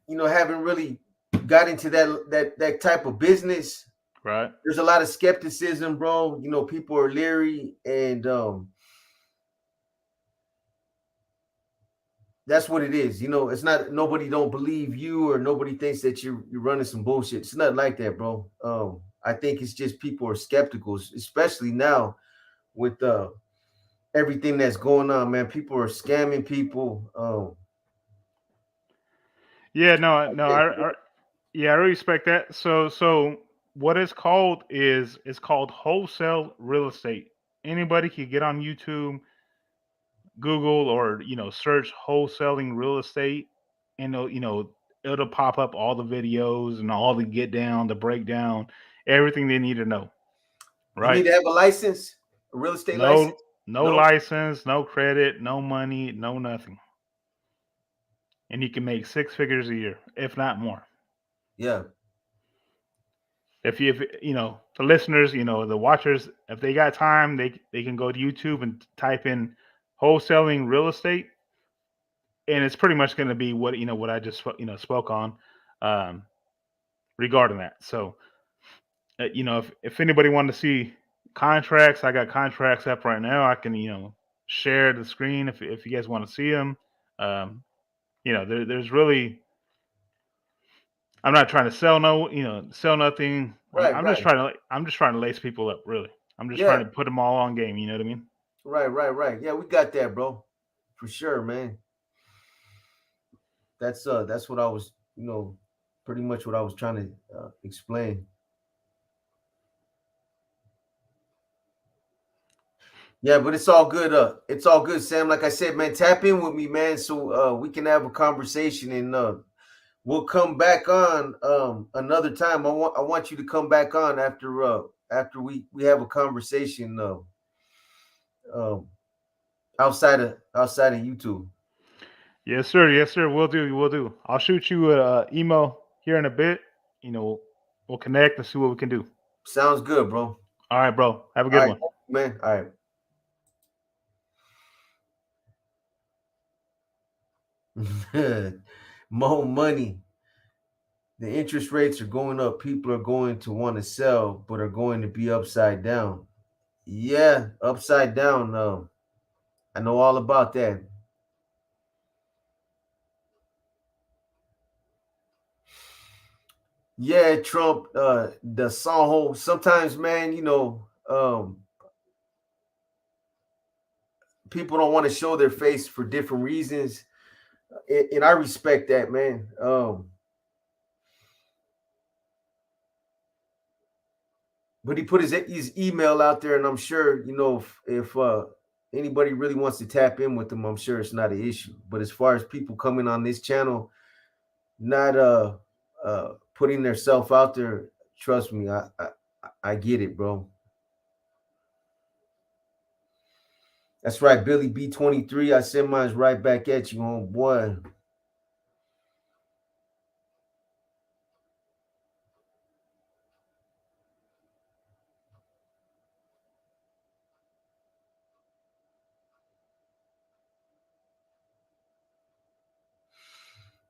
haven't really got into that type of business. Right. There's a lot of skepticism, bro. People are leery, and That's what it is. You know, it's not nobody don't believe you or nobody thinks that you're running some bullshit. It's nothing like that, bro. I think it's just people are skeptical, especially now with everything that's going on, man. People are scamming people. Yeah, no, yeah, I respect that. So what it's called is it's called wholesale real estate. Anybody can get on YouTube, Google, or search wholesaling real estate, and it'll pop up all the videos and all the get down, the breakdown, everything they need to know. You need Right? to have a license, a real estate No, license. no No, license, no credit, no money, no nothing, and you can make six figures a year, if not more. yeah, If the listeners, the watchers, if they got time, they can go to YouTube and type in wholesaling real estate, and it's pretty much going to be what I just spoke on, um, regarding that. So if anybody wanted to see contracts, I got contracts up right now. I can share the screen if you guys want to see them. Um, there's really, I'm not trying to sell sell nothing. right, right, I'm just trying to lace people up. Really, I'm just trying yeah, to put them all on game. You know what I mean? right, right, right. Yeah, we got that, bro, for sure, man. That's what I was, pretty much what I was trying to explain. Yeah, but it's all good. It's all good, Sam. Like I said, man, tap in with me, man, so we can have a conversation, and we'll come back on another time. I want you to come back on after we have a conversation um outside of YouTube. Yes, sir. Yes, sir. We'll do. We'll do. I'll shoot you a email here in a bit. You know, we'll connect and see what we can do. Sounds good, bro. All right, bro. Have a All good right, one. man. All right. More money. The interest rates are going up. People are going to want to sell, but are going to be upside down. Yeah, upside down. I know all about that. Yeah, Trump, the Sanho. Sometimes, man, people don't want to show their face for different reasons, and I respect that, man. But he put his email out there, and I'm sure if anybody really wants to tap in with him, I'm sure it's not an issue. But as far as people coming on this channel, not putting their self out there, trust me, I get it, bro. That's right, Billy B23. I send mine right back at you, boy.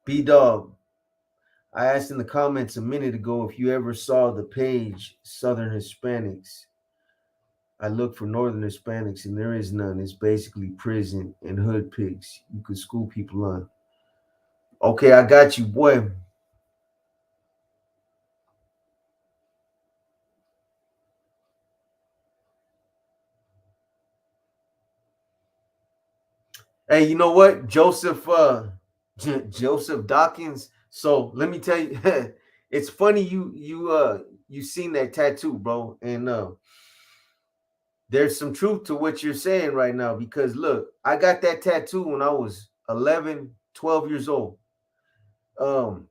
B Dog. I asked in the comments a minute ago if you ever saw the page Southern Hispanics. I look for Northern Hispanics and there is none. It's basically prison and hood pigs. You could school people on. Okay, I got you, boy. Hey, you know what? Joseph Dawkins. So let me tell you, it's funny you seen that tattoo, bro. And there's some truth to what you're saying right now because look, I got that tattoo when I was 11, 12 years old. Um,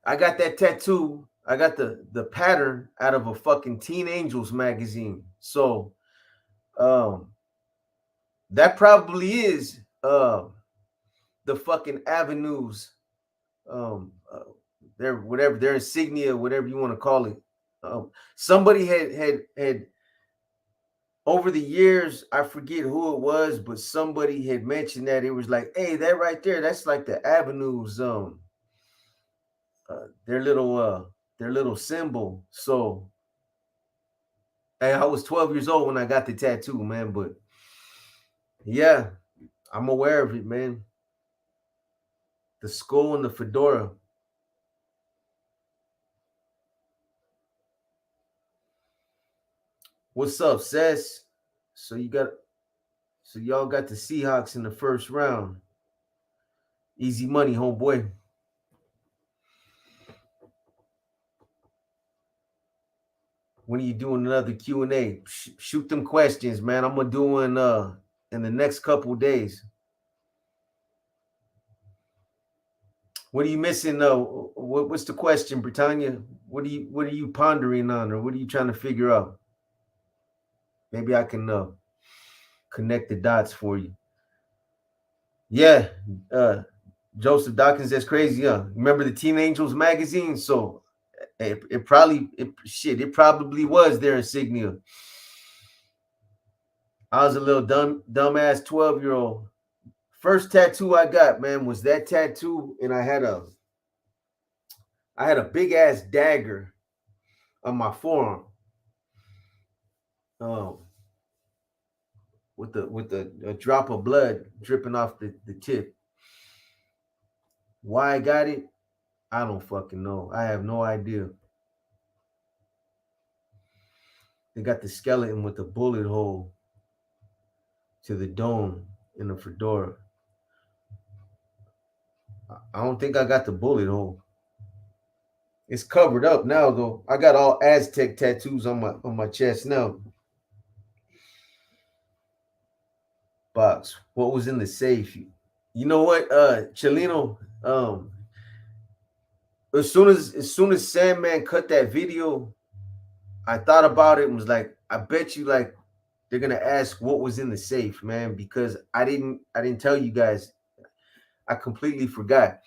I got that tattoo. I got the pattern out of a fucking Teen Angels magazine. So um that probably is the fucking avenues their whatever their insignia, whatever you want to call it. Somebody had over the years, I forget who it was, but somebody had mentioned that it was like, hey, that right there, that's like the avenues, their little symbol. So, hey, I was 12 years old when I got the tattoo, man. But yeah, I'm aware of it, man. The skull and the fedora. What's up, Sess? So y'all got the Seahawks in the first round. Easy money, homeboy. When are you doing another Q&A? Shoot them questions, man. I'm gonna do in the next couple days. What are you missing though? What's the question, Britannia? What are you pondering on, or what are you trying to figure out? Maybe I can connect the dots for you. Yeah, Joseph Dawkins, that's crazy, huh? Remember the Teen Angels magazine? So it probably was their insignia. I was a little dumbass 12-year-old. First tattoo I got, man, was that tattoo, and I had a big ass dagger on my forearm. With a drop of blood dripping off the tip. Why I got it, I don't fucking know. I have no idea. They got the skeleton with the bullet hole to the dome in the fedora. I don't think I got the bullet hole. It's covered up now though. I got all Aztec tattoos on my chest now. Box. What was in the safe? You know what, Chelino? As soon as Sandman cut that video, I thought about it and was like, I bet you like they're gonna ask what was in the safe, man, because I didn't tell you guys. I completely forgot.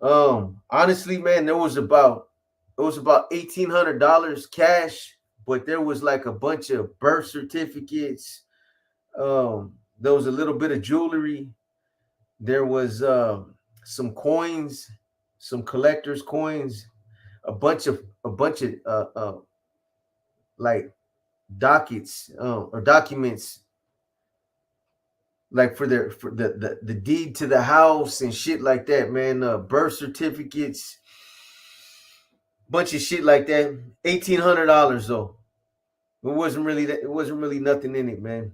Honestly, man, it was about $1,800 cash, but there was like a bunch of birth certificates. There was a little bit of jewelry. There was some coins, some collector's coins, a bunch of like dockets or documents, like for the deed to the house and shit like that, man. Birth certificates, bunch of shit like that. $1,800 though. It wasn't really nothing in it, man.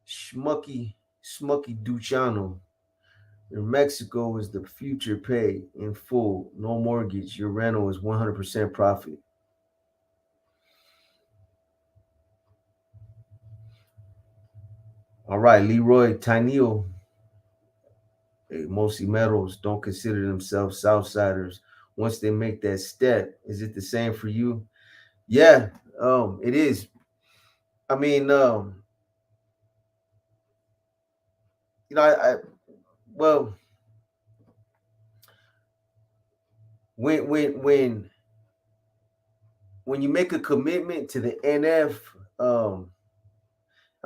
Smucky Duchano. In Mexico is the future pay in full, no mortgage. Your rental is 100% profit. All right, Leroy Tineo. Hey, mostly metals don't consider themselves Southsiders. Once they make that step, is it the same for you? Yeah, it is. I mean, I well, when you make a commitment to the NF, I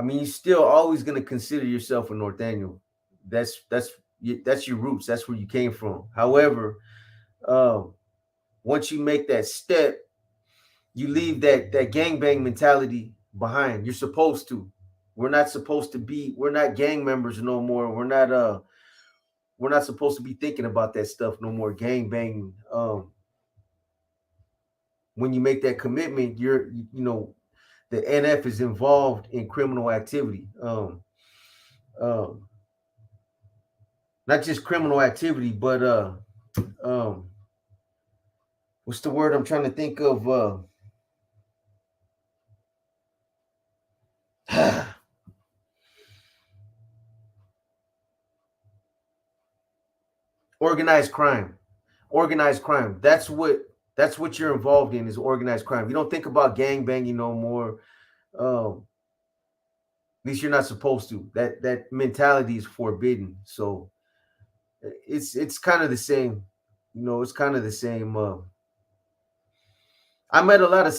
mean, you're still always going to consider yourself a Norteño. That's your roots. That's where you came from. However, once you make that step, you leave that gangbang mentality behind. You're supposed to. We're not supposed to be. We're not gang members no more. We're not supposed to be thinking about that stuff no more. Gang banging. When you make that commitment, the NF is involved in criminal activity. Not just criminal activity, but what's the word I'm trying to think of? Organized crime. Organized crime. That's what you're involved in, is organized crime. You don't think about gang banging no more. At least you're not supposed to. That mentality is forbidden. So it's kind of the same. It's kind of the same. I met a lot of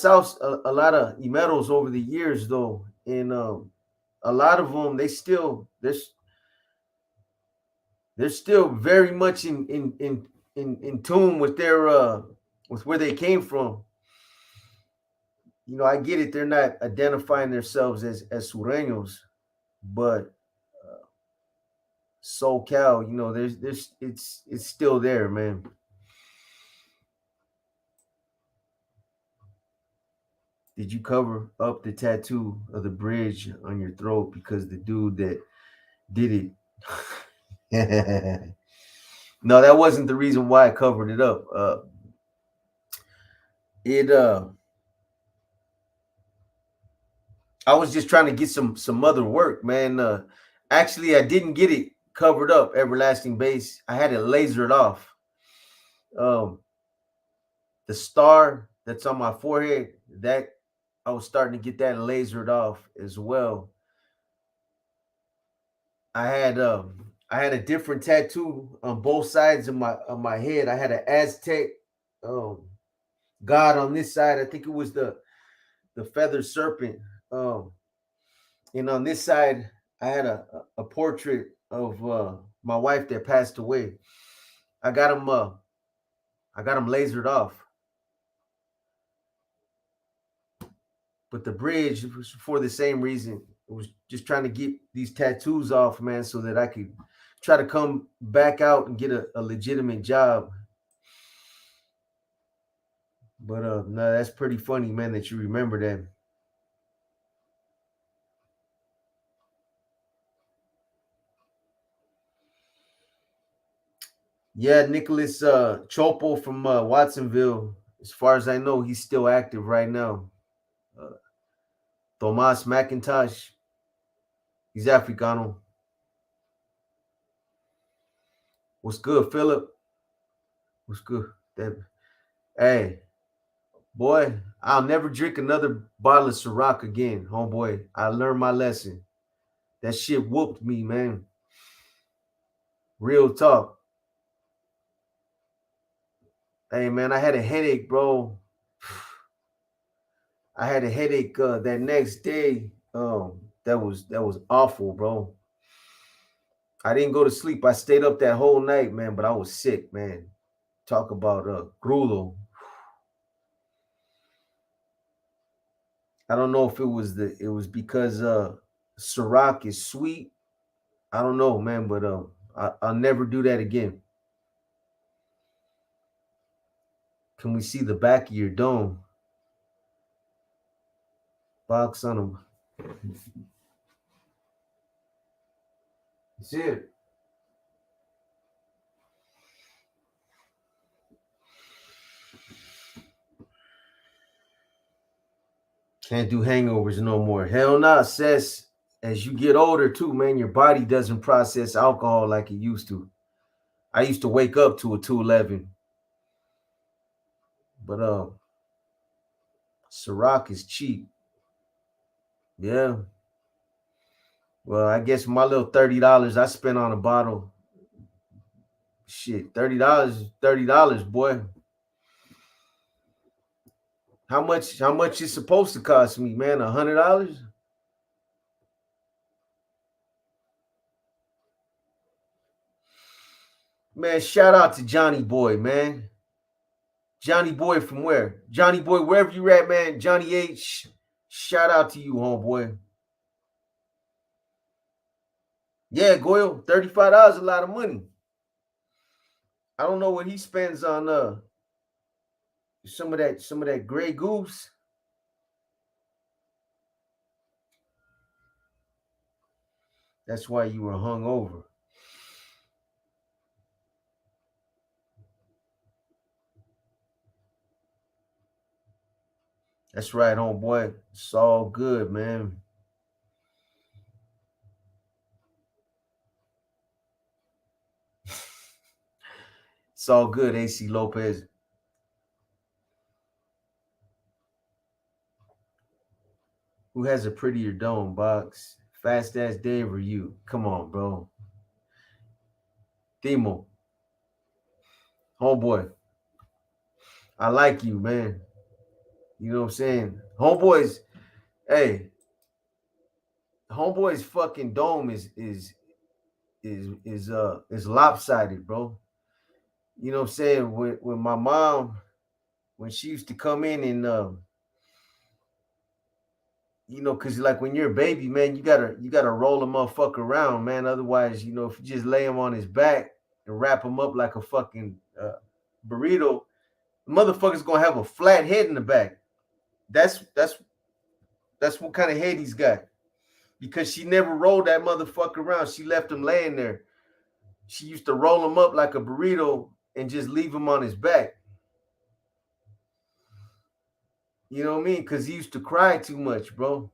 a lot of Imeros over the years though, and a lot of them they they're still very much in tune with their with where they came from. You know, I get it. They're not identifying themselves as Sureños, but SoCal, you know, there's it's still there, man. Did you cover up the tattoo of the bridge on your throat because the dude that did it? No, that wasn't the reason why I covered it up. It I was just trying to get some other work, man. Actually, I didn't get it covered up, everlasting base. I had it lasered off. Um, the star that's on my forehead, that I was starting to get that lasered off as well. I had I had a different tattoo on both sides of my head. I had an Aztec um god on this side. I think it was the feathered serpent. Um, and on this side, I had a portrait of my wife that passed away. I got him I got him lasered off. But the bridge was for the same reason. It was just trying to get these tattoos off, man, so that I could try to come back out and get a legitimate job. But no, that's pretty funny, man, that you remember that. Yeah, Nicholas Chopo from Watsonville. As far as I know, he's still active right now. Uh, Tomas McIntosh, he's Africano. What's good, Philip? What's good? Hey, boy, I'll never drink another bottle of Ciroc again, homeboy. I learned my lesson. That shit whooped me, man. Real talk. Hey, man, I had a headache, bro. I had a headache that next day. That was awful, bro. I didn't go to sleep. I stayed up that whole night, man, but I was sick, man. Talk about gruel. I don't know if it was because Ciroc is sweet. I don't know, man, but I'll never do that again. Can we see the back of your dome? Box on them. See it. Can't do hangovers no more. Hell nah, sis. As you get older too, man, your body doesn't process alcohol like it used to. I used to wake up to a 211, but Ciroc is cheap. Yeah. Well, I guess my little $30 I spent on a bottle. Shit, $30, boy. How much is supposed to cost me, man? $100? Man, shout out to Johnny Boy, man. Johnny Boy from where? Johnny Boy, wherever you at, man. Johnny H. Shout out to you, homeboy. Yeah, Goyle, $35 a lot of money. I don't know what he spends on some of that Grey Goose. That's why you were hung over. That's right, homeboy. It's all good, man. It's all good, AC Lopez. Who has a prettier dome box? Fast ass Dave or you? Come on, bro. Timo, homeboy. I like you, man. You know what I'm saying? Homeboys, hey, homeboy's fucking dome is is lopsided, bro. You know what I'm saying? When my mom, when she used to come in and cause like when you're a baby, man, you gotta roll a motherfucker around, man. Otherwise, if you just lay him on his back and wrap him up like a fucking burrito, the motherfucker's gonna have a flat head in the back. That's what kind of head he's got. Because she never rolled that motherfucker around. She left him laying there. She used to roll him up like a burrito and just leave him on his back. You know what I mean? Because he used to cry too much, bro.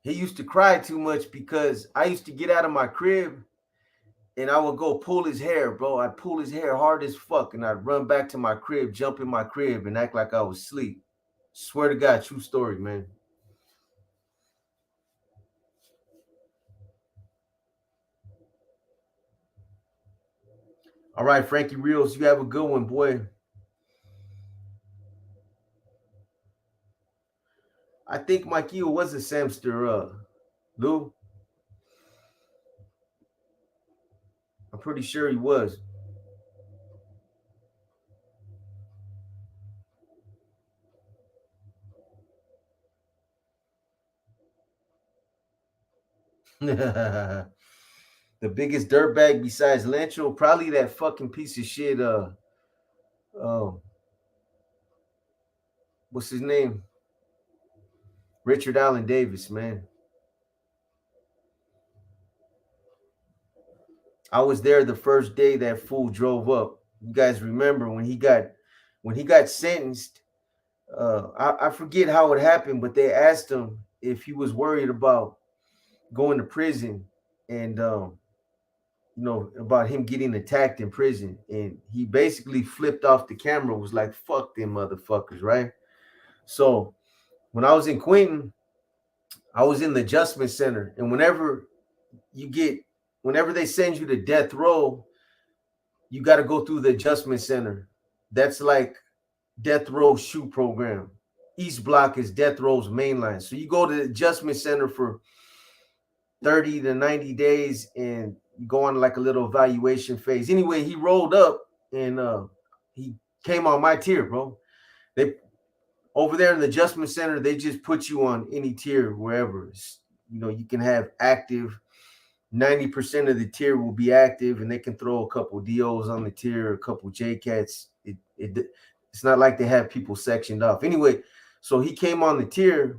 He used to cry too much because I used to get out of my crib and I would go pull his hair, bro. I'd pull his hair hard as fuck and I'd run back to my crib, jump in my crib, and act like I was asleep. Swear to God, true story, man. All right, Frankie Rios, you have a good one, boy. I think Mikey was a Samster, Lou. I'm pretty sure he was. The biggest dirtbag besides Lancho, probably that fucking piece of shit. Um, what's his name? Richard Allen Davis, man. I was there the first day that fool drove up. You guys remember when he got sentenced? I forget how it happened, but they asked him if he was worried about going to prison and about him getting attacked in prison. And he basically flipped off the camera, was like, fuck them motherfuckers, right? So when I was in Quentin, I was in the adjustment center. And you get, whenever they send you to death row, you got to go through the adjustment center. That's like death row shoe program. East Block is death row's main line. So you go to the adjustment center for 30 to 90 days and you go on like a little evaluation phase. Anyway, he rolled up and he came on my tier, bro. They over there in the adjustment center, they just put you on any tier wherever. You can have active. 90% of the tier will be active, and they can throw a couple DOs on the tier, a couple JCats. It's not like they have people sectioned off. Anyway, so he came on the tier,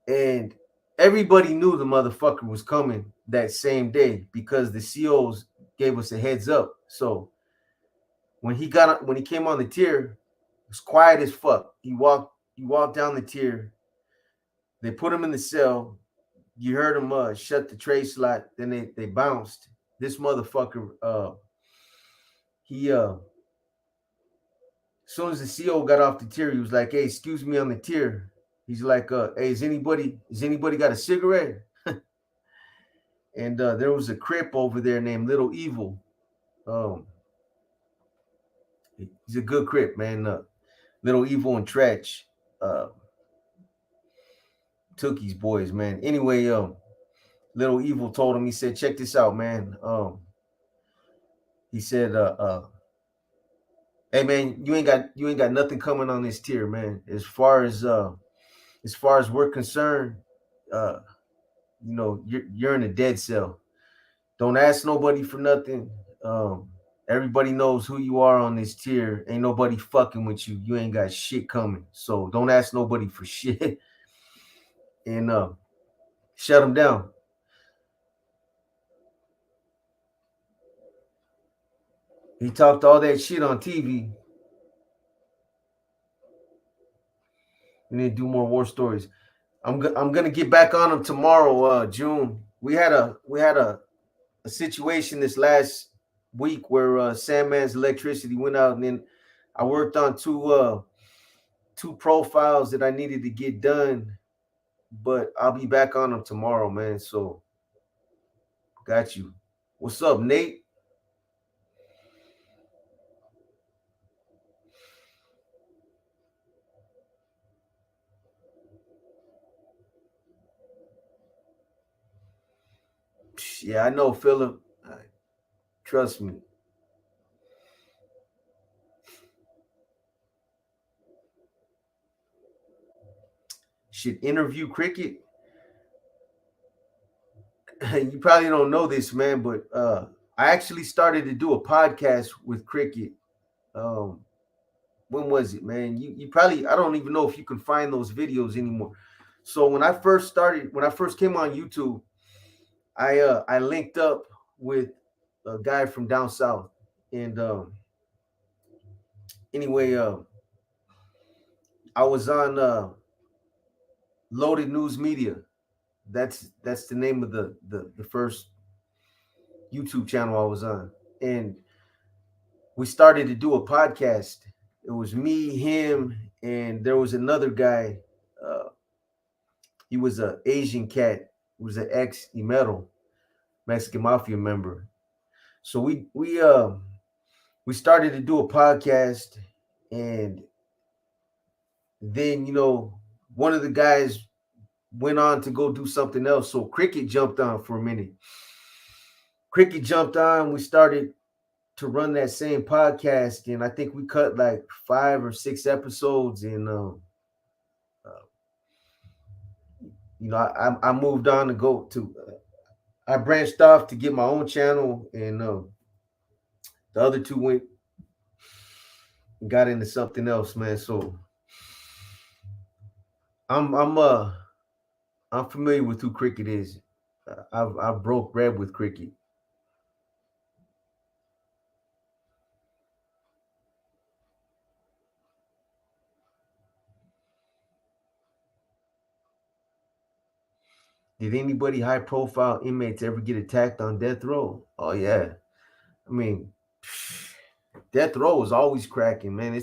and everybody knew the motherfucker was coming that same day because the COs gave us a heads up. So when he came on the tier, it was quiet as fuck. He walked down the tier. They put him in the cell. You heard him shut the tray slot. Then they bounced. This motherfucker, he as soon as the CO got off the tier, he was like, "Hey, excuse me on the tier." He's like, "Hey, has anybody got a cigarette?" And there was a Crip over there named Little Evil. Um, he's a good Crip, man. Little Evil and Tretch, uh, Tookie's boys, man. Anyway, Little Evil told him. He said, "Check this out, man." He said, "Hey, man, you ain't got nothing coming on this tier, man. As far as we're concerned, uh, you're in a dead cell. Don't ask nobody for nothing. Everybody knows who you are on this tier. Ain't nobody fucking with you. You ain't got shit coming. So don't ask nobody for shit." And shut him down. He talked all that shit on TV and then do more war stories. I'm gonna get back on him tomorrow, June. We had a situation this last week where Sandman's electricity went out, and then I worked on two profiles that I needed to get done, but I'll be back on them tomorrow, man. So got you. What's up, Nate? Yeah, I know, Philip. Trust me. Should interview Cricket. You probably don't know this, man, but I actually started to do a podcast with Cricket. Um, when was it, man? You probably, I don't even know if you can find those videos anymore. So when I first came on YouTube, I linked up with a guy from down south, and anyway, I was on Loaded News Media. That's the name of the first YouTube channel I was on, and we started to do a podcast. It was me, him, and there was another guy. Uh, he was an Asian cat. He was an ex Imero Mexican mafia member. So we started to do a podcast, and then one of the guys went on to go do something else. So Cricket jumped on for a minute. Cricket jumped on. We started to run that same podcast, and I think we cut like 5 or 6 episodes. And uh, I moved on to go to. I branched off to get my own channel, and the other two went and got into something else, man. So I'm I'm uh I'm familiar with who Cricket is. I've broke bread with Cricket. Did anybody high profile inmates ever get attacked on death row? Oh yeah. I mean, death row is always cracking, man.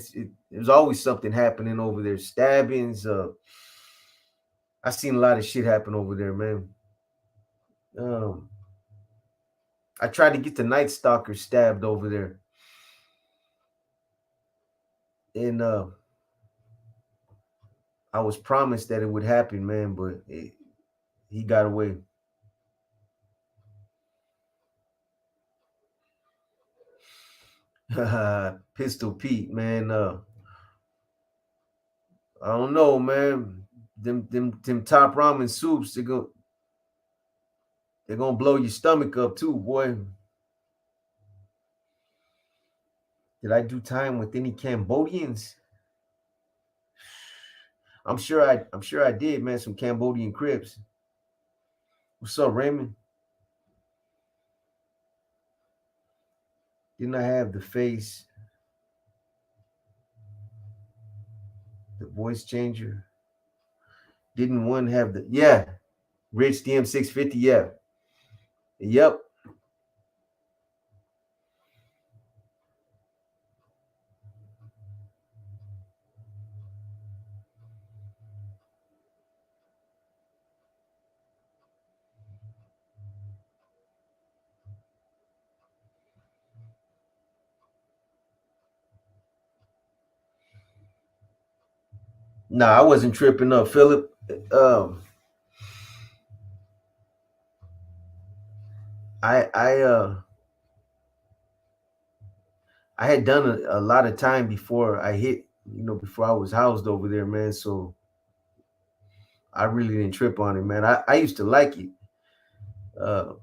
There's always something happening over there. Stabbings. I seen a lot of shit happen over there, man. Um, I tried to get the Night Stalker stabbed over there, and I was promised that it would happen, man, but he got away. Pistol Pete, man. I don't know, man. Them top ramen soups, they're gonna blow your stomach up too, boy. Did I do time with any Cambodians? I'm sure I did, man. Some Cambodian Crips. What's up, Raymond? Didn't I have the face, the voice changer? Didn't one have the Rich DM 650? Yeah. Yep. Nah, I wasn't tripping up, Philip. Um, I I had done a lot of time before I hit, before I was housed over there, man. So I really didn't trip on it, man. I used to like it uh,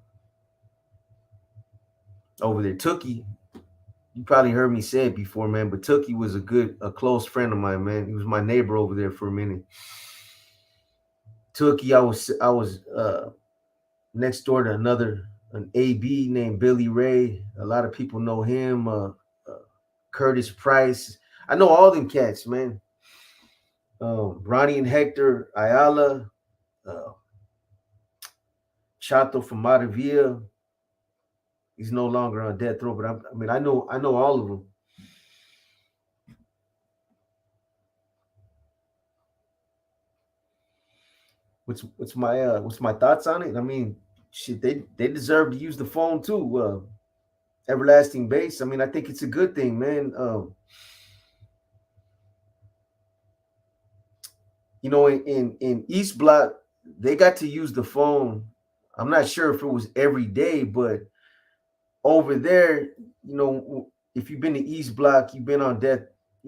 over there. Tookie, you probably heard me say it before, man, but Tookie was a close friend of mine, man. He was my neighbor over there for a minute. Tookie, I was next door to an AB named Billy Ray. A lot of people know him. Curtis Price. I know all them cats, man. Ronnie and Hector Ayala, uh, Chato from Matavia. He's no longer on death row, but I know all of them. What's my thoughts on it? I mean, shit, they deserve to use the phone too. Everlasting base. I mean, I think it's a good thing, man. In East Block, they got to use the phone. I'm not sure if it was every day, but over there, if you've been to East Block, you've been on death,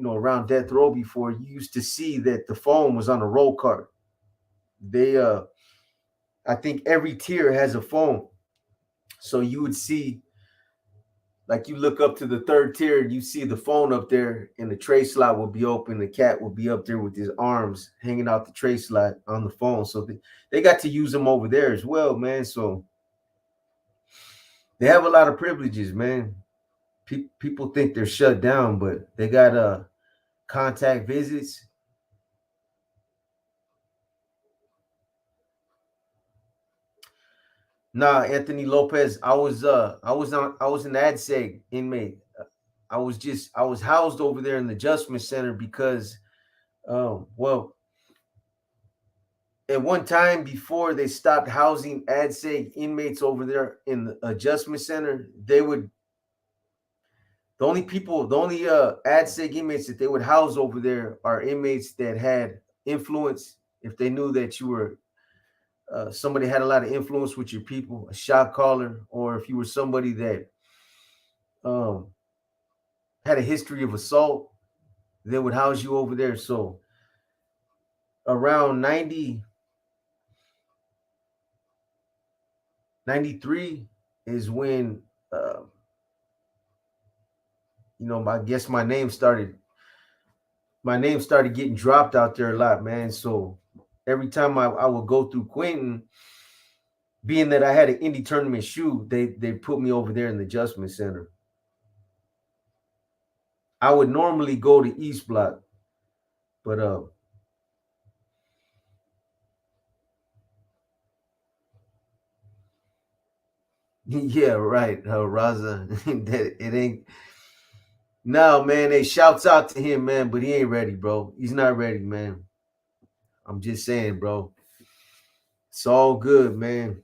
around death row before, you used to see that the phone was on a roll cart. They I think every tier has a phone. So you would see, like, you look up to the third tier, you see the phone up there, and the tray slot will be open. The cat will be up there with his arms hanging out the tray slot on the phone. So they got to use them over there as well, man. So they have a lot of privileges, man. People think they're shut down, but they got contact visits. Nah, Anthony Lopez. I was an ADSEG inmate. I was housed over there in the adjustment center because well, at one time before they stopped housing ADSEG inmates over there in the adjustment center, they would the only ADSEG inmates that they would house over there are inmates that had influence. If they knew that you were somebody had a lot of influence with your people, a shot caller, or if you were somebody that um, had a history of assault, they would house you over there. So around 93 is when, uh, I guess my name started getting dropped out there a lot, man. So every time I would go through Quentin, being that I had an indie tournament shoe, they put me over there in the adjustment center. I would normally go to East Block, but yeah, right, Raza. It ain't. No, man. They shouts out to him, man, but he ain't ready, bro. He's not ready, man. I'm just saying, bro. It's all good, man.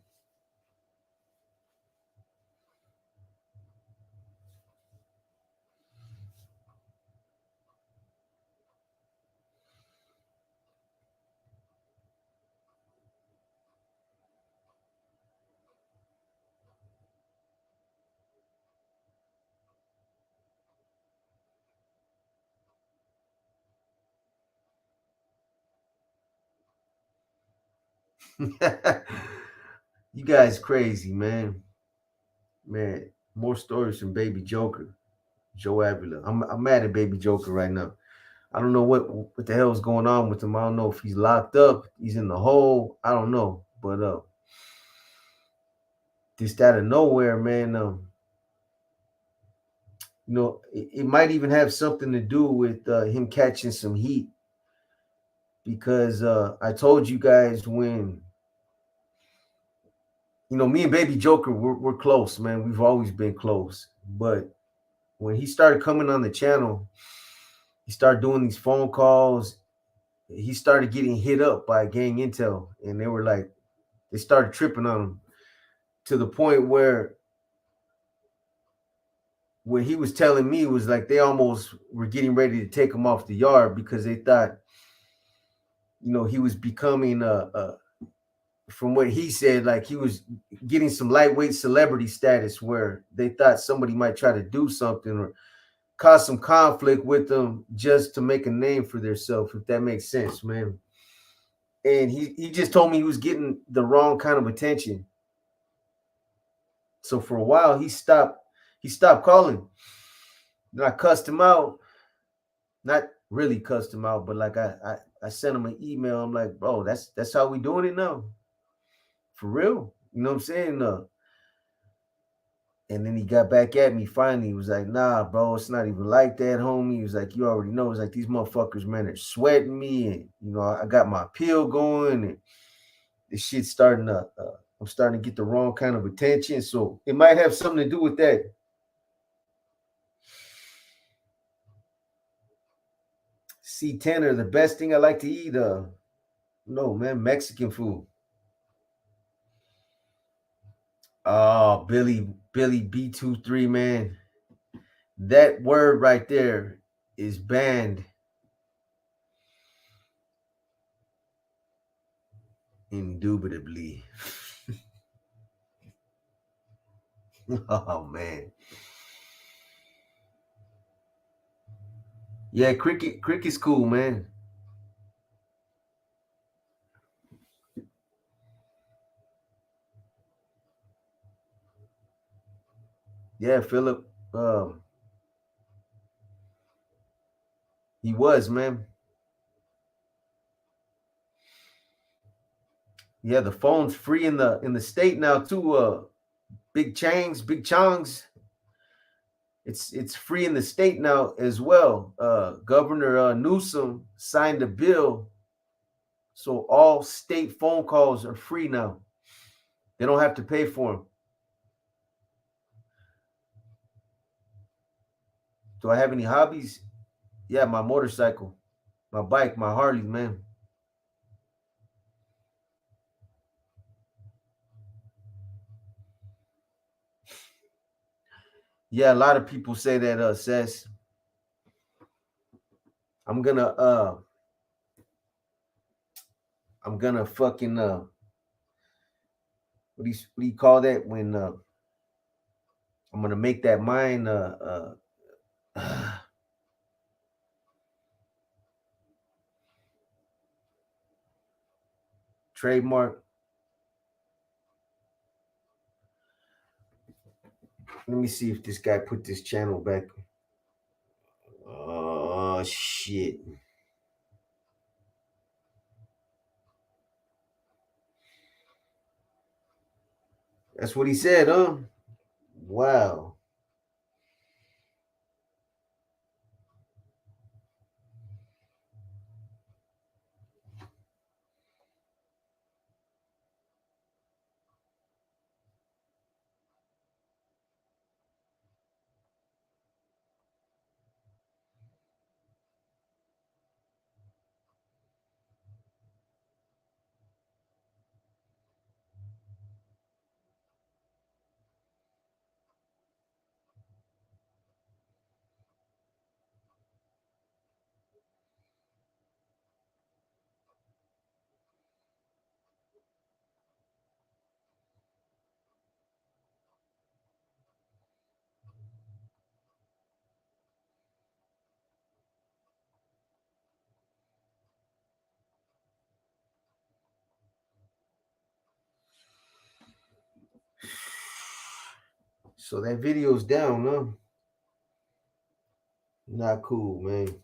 You guys crazy, man. Man, more stories from Baby Joker, Joe Avila. I'm mad at Baby Joker right now. I don't know what the hell is going on with him. I don't know if he's locked up, he's in the hole. I don't know, but just out of nowhere, man. It might even have something to do with him catching some heat because I told you guys when me and Baby Joker we're close, man. We've always been close, but when he started coming on the channel, he started doing these phone calls. He started getting hit up by gang intel, and they started tripping on him to the point where what he was telling me was like they almost were getting ready to take him off the yard because they thought, he was becoming from what he said, like he was getting some lightweight celebrity status where they thought somebody might try to do something or cause some conflict with them just to make a name for themselves, if that makes sense, man. And he just told me he was getting the wrong kind of attention. So for a while he stopped calling. Then I cussed him out. Not really cussed him out, but like I sent him an email. I'm like, bro, that's how we doing it now. For real. You know what I'm saying? And then he got back at me finally. He was like, nah, bro, it's not even like that, homie. He was like, you already know. It's like these motherfuckers, man, are sweating me. And, I got my appeal going and this shit's starting to, I'm starting to get the wrong kind of attention. So it might have something to do with that. See, Tanner, the best thing I like to eat, no, man, Mexican food. Oh, Billy B23, man. That word right there is banned indubitably. Oh man. Yeah, cricket's cool, man. Yeah, Philip. He was, man. Yeah, the phone's free in the state now too. Big Chongs. It's free in the state now as well. Governor Newsom signed a bill, so all state phone calls are free now. They don't have to pay for them. Do I have any hobbies? Yeah, my motorcycle, my bike, my Harley, man. Yeah, a lot of people say that. Says I'm gonna uh I'm gonna fucking what do you call that when I'm gonna make that mine trademark. Let me see if this guy put this channel back. Oh shit. That's what he said, huh? Wow. So that video's down, huh? Not cool, man.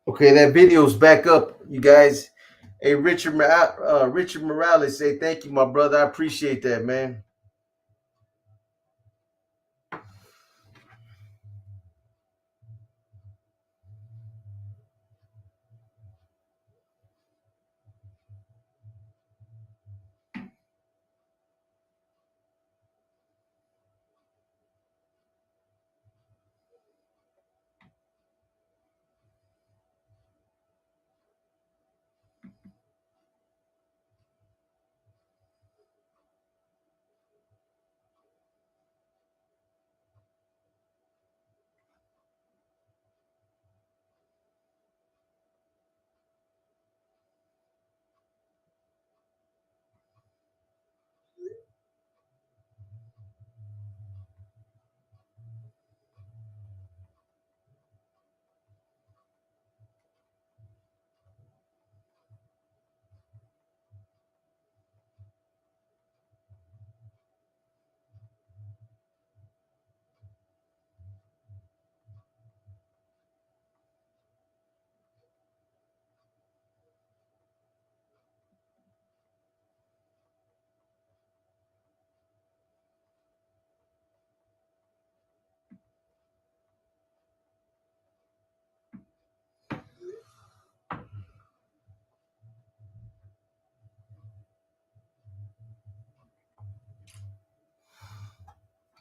Okay, that video's back up, you guys. Hey, Richard Morales, say thank you, my brother. I appreciate that, man.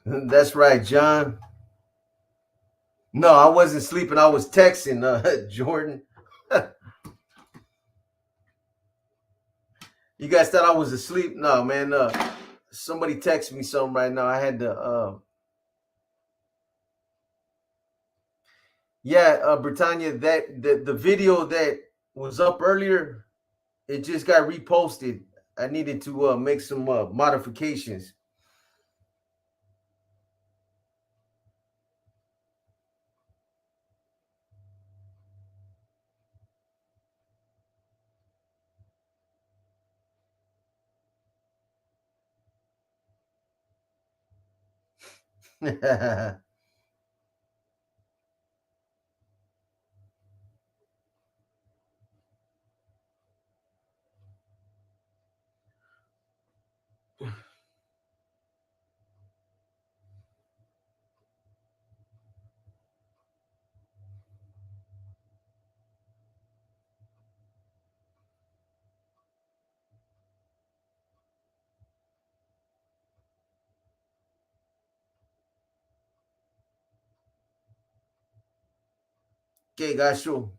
That's right, John. No, I wasn't sleeping. I was texting, Jordan. You guys thought I was asleep? No, man. Somebody texted me something right now. I had to. Yeah, Britannia. That the video that was up earlier, it just got reposted. I needed to make some modifications. Okay, guys, sure.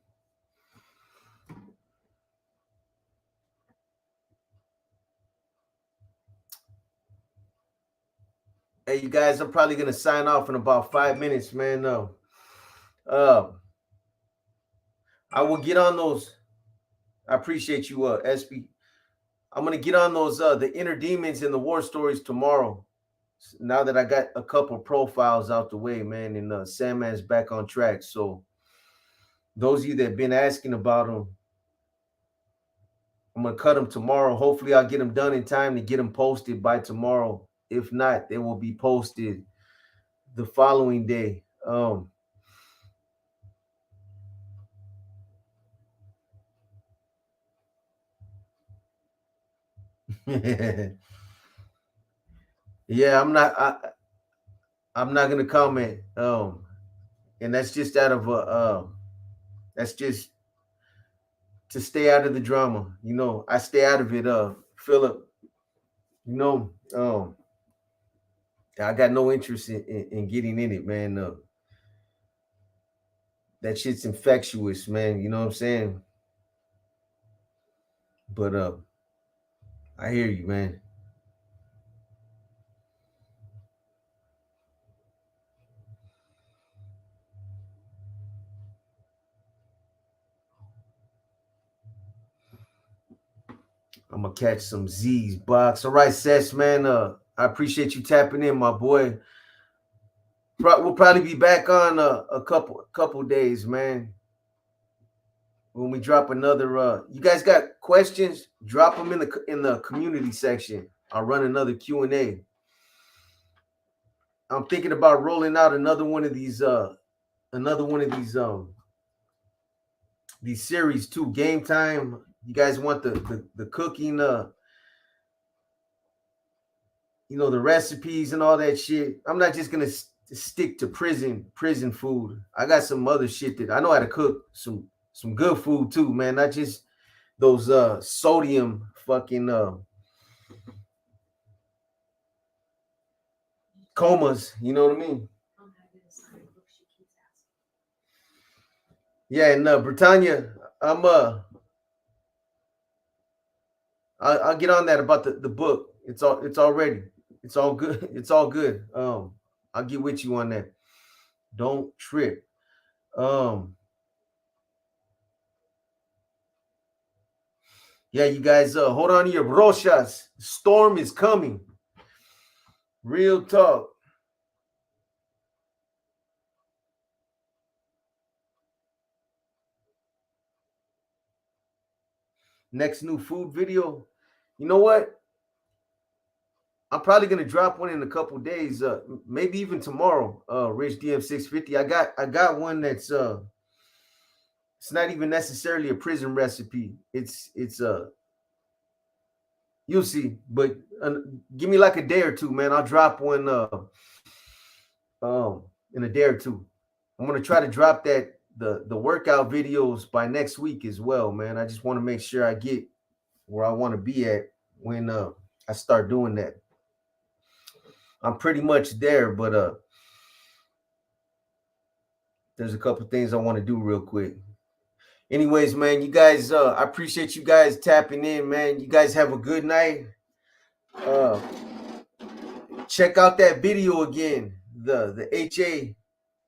Hey, you guys, I'm probably gonna sign off in about 5 minutes, man. No, I will get on those. I appreciate you, SB. I'm gonna get on those the inner demons and the war stories tomorrow. Now that I got a couple profiles out the way, man, and Sandman's back on track. So those of you that have been asking about them, I'm gonna cut them tomorrow. Hopefully, I'll get them done in time to get them posted by tomorrow. If not, they will be posted the following day. Yeah, I'm not gonna comment. And that's just out of that's just to stay out of the drama. You know, I stay out of it. Philip, you know, I got no interest in getting in it, man. That shit's infectious, man. You know what I'm saying? But I hear you, man. I'm gonna catch some Z's box. All right, Sess, man. I appreciate you tapping in, my boy. We'll probably be back on a couple days, man. When we drop another, you guys got questions? Drop them in the community section. I'll run another Q&A. I'm thinking about rolling out another one of these series too. Game time. You guys want the cooking, the recipes and all that shit. I'm not just gonna stick to prison food. I got some other shit that I know how to cook some good food too, man. Not just those sodium fucking comas. You know what I mean? Yeah, and Britannia, I'll get on that about the book. It's all ready. It's all good. It's all good. I'll get with you on that. Don't trip. Yeah, you guys, hold on to your brochas. Storm is coming. Real talk. Next new food video. You know what? I'm probably gonna drop one in a couple days. Maybe even tomorrow. Rich DM 650. I got one that's it's not even necessarily a prison recipe. It's you'll see. But give me like a day or two, man. I'll drop one in a day or two. I'm gonna try to drop that the workout videos by next week as well, man. I just want to make sure I get where I want to be at when I start doing that. I'm pretty much there, but there's a couple things I want to do real quick. Anyways, man, you guys, I appreciate you guys tapping in, man. You guys have a good night. Check out that video again, the HA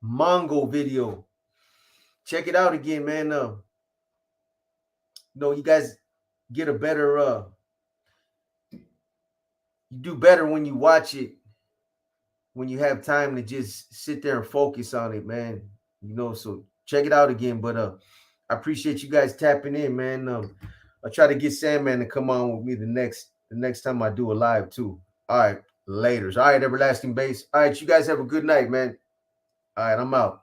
Mongo video. Check it out again, man. You guys get a better you do better when you watch it, when you have time to just sit there and focus on it, man. So check it out again. But I appreciate you guys tapping in, man. I'll try to get Sandman to come on with me the next time I do a live too. All right, laters. All right, Everlasting Base. All right, you guys have a good night, man. All right, I'm out.